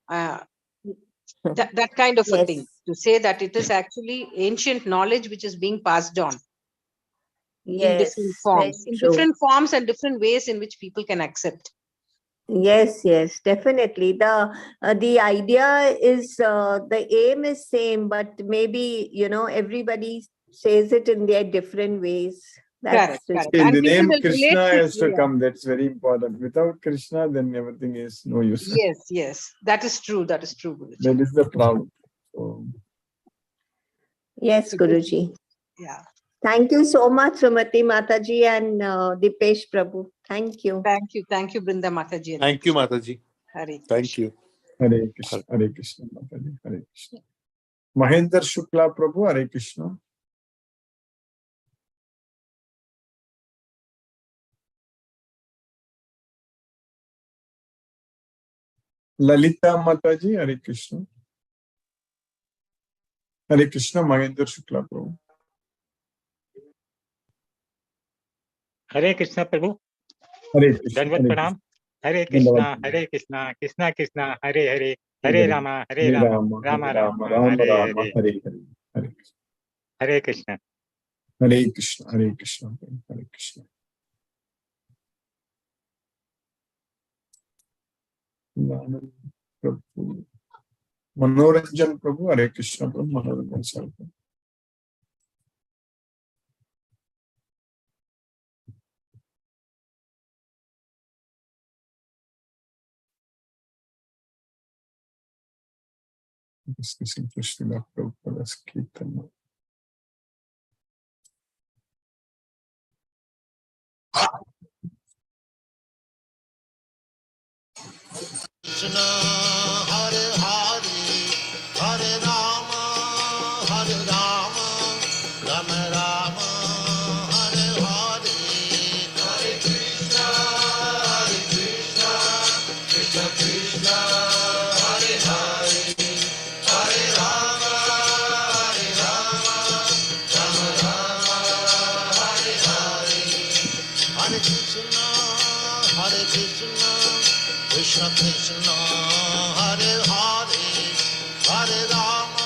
That kind of a Yes. thing, to say that it is actually ancient knowledge which is being passed on in Yes, different very forms, in true. different forms and different ways in which people can accept. Yes, definitely. The idea is the aim is same, but maybe everybody says it in their different ways. Correct. See, And the people name will Krishna relate to- has to yeah. come. That's very important. Without Krishna, then everything is no use. Yes, that is true, Guruji. That is the problem. So, Yes, Guruji. Yeah. Thank you so much, Sumati Mataji and Dipesh Prabhu. Thank you. Thank you, Brinda Mataji. Thank you, Mataji. Hare Thank you. Hare Krishna, Hare Krishna, Mataji, Hare Krishna. Mahendra Shukla Prabhu, Hare Krishna. Lalita Mataji, Hare Krishna. Hare Krishna, Mahendra Shukla Prabhu. Hare Krishna Prabhu. Hare Krishna. Dandavat Hare Pranam. Hare Krishna. Krishna, Krishna Krishna, Hare Hare, Hare Rama, Hare Rama, Rama Hare Rama, Rama, Rama Hare Rama, Hare, Hare Hare. Hare Krishna. Hare Krishna, Hare Krishna, Hare Krishna. Prabhu. Manoranjan Prabhu, Hare Krishna Prabhu, Manoranjan Sir. Discussing Krishna Prabhupada's Kirtan. Krishna, Hare Hare, Hare Rama, Rama Rama, Hare Hare, Hare Krishna, Krishna Krishna, Hare Hare, Hare Rama, Rama Rama, Hare Hare, Hare Krishna, Krishna Krishna, Hare Hare, Hare Rama,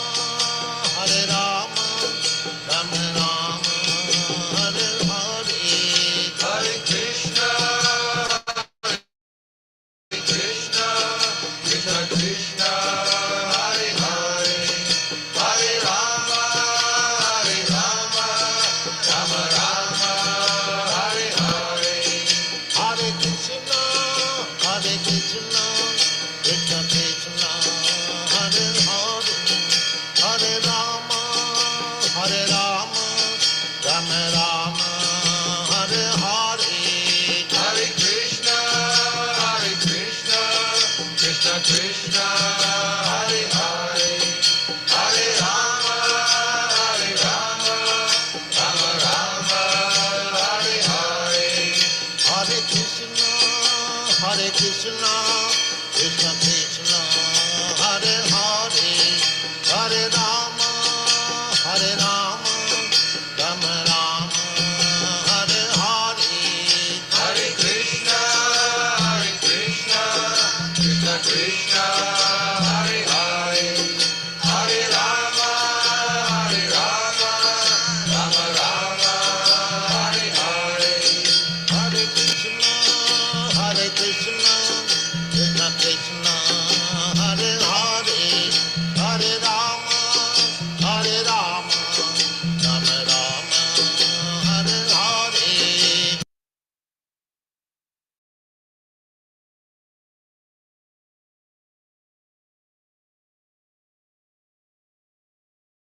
Rama Rama, Hare Hare, Hare Krishna, Krishna Krishna, Hare Hare, Hare Rama, Rama Rama, Hare Hare, Hare Krishna, Krishna Krishna, Hare Hare, Hare Rama, Rama Rama, Hare Hare, Hare Krishna, Krishna Krishna, Hare Hare, Hare Rama, Rama Rama, Hare Hare, Hare Krishna, Krishna Krishna, Hare Hare, Hare Rama, Rama Rama, Hare Hare, Hare Krishna, Krishna Krishna, Hare Hare, Hare Rama, Rama Rama, Hare Hare, Hare Krishna, Krishna Krishna,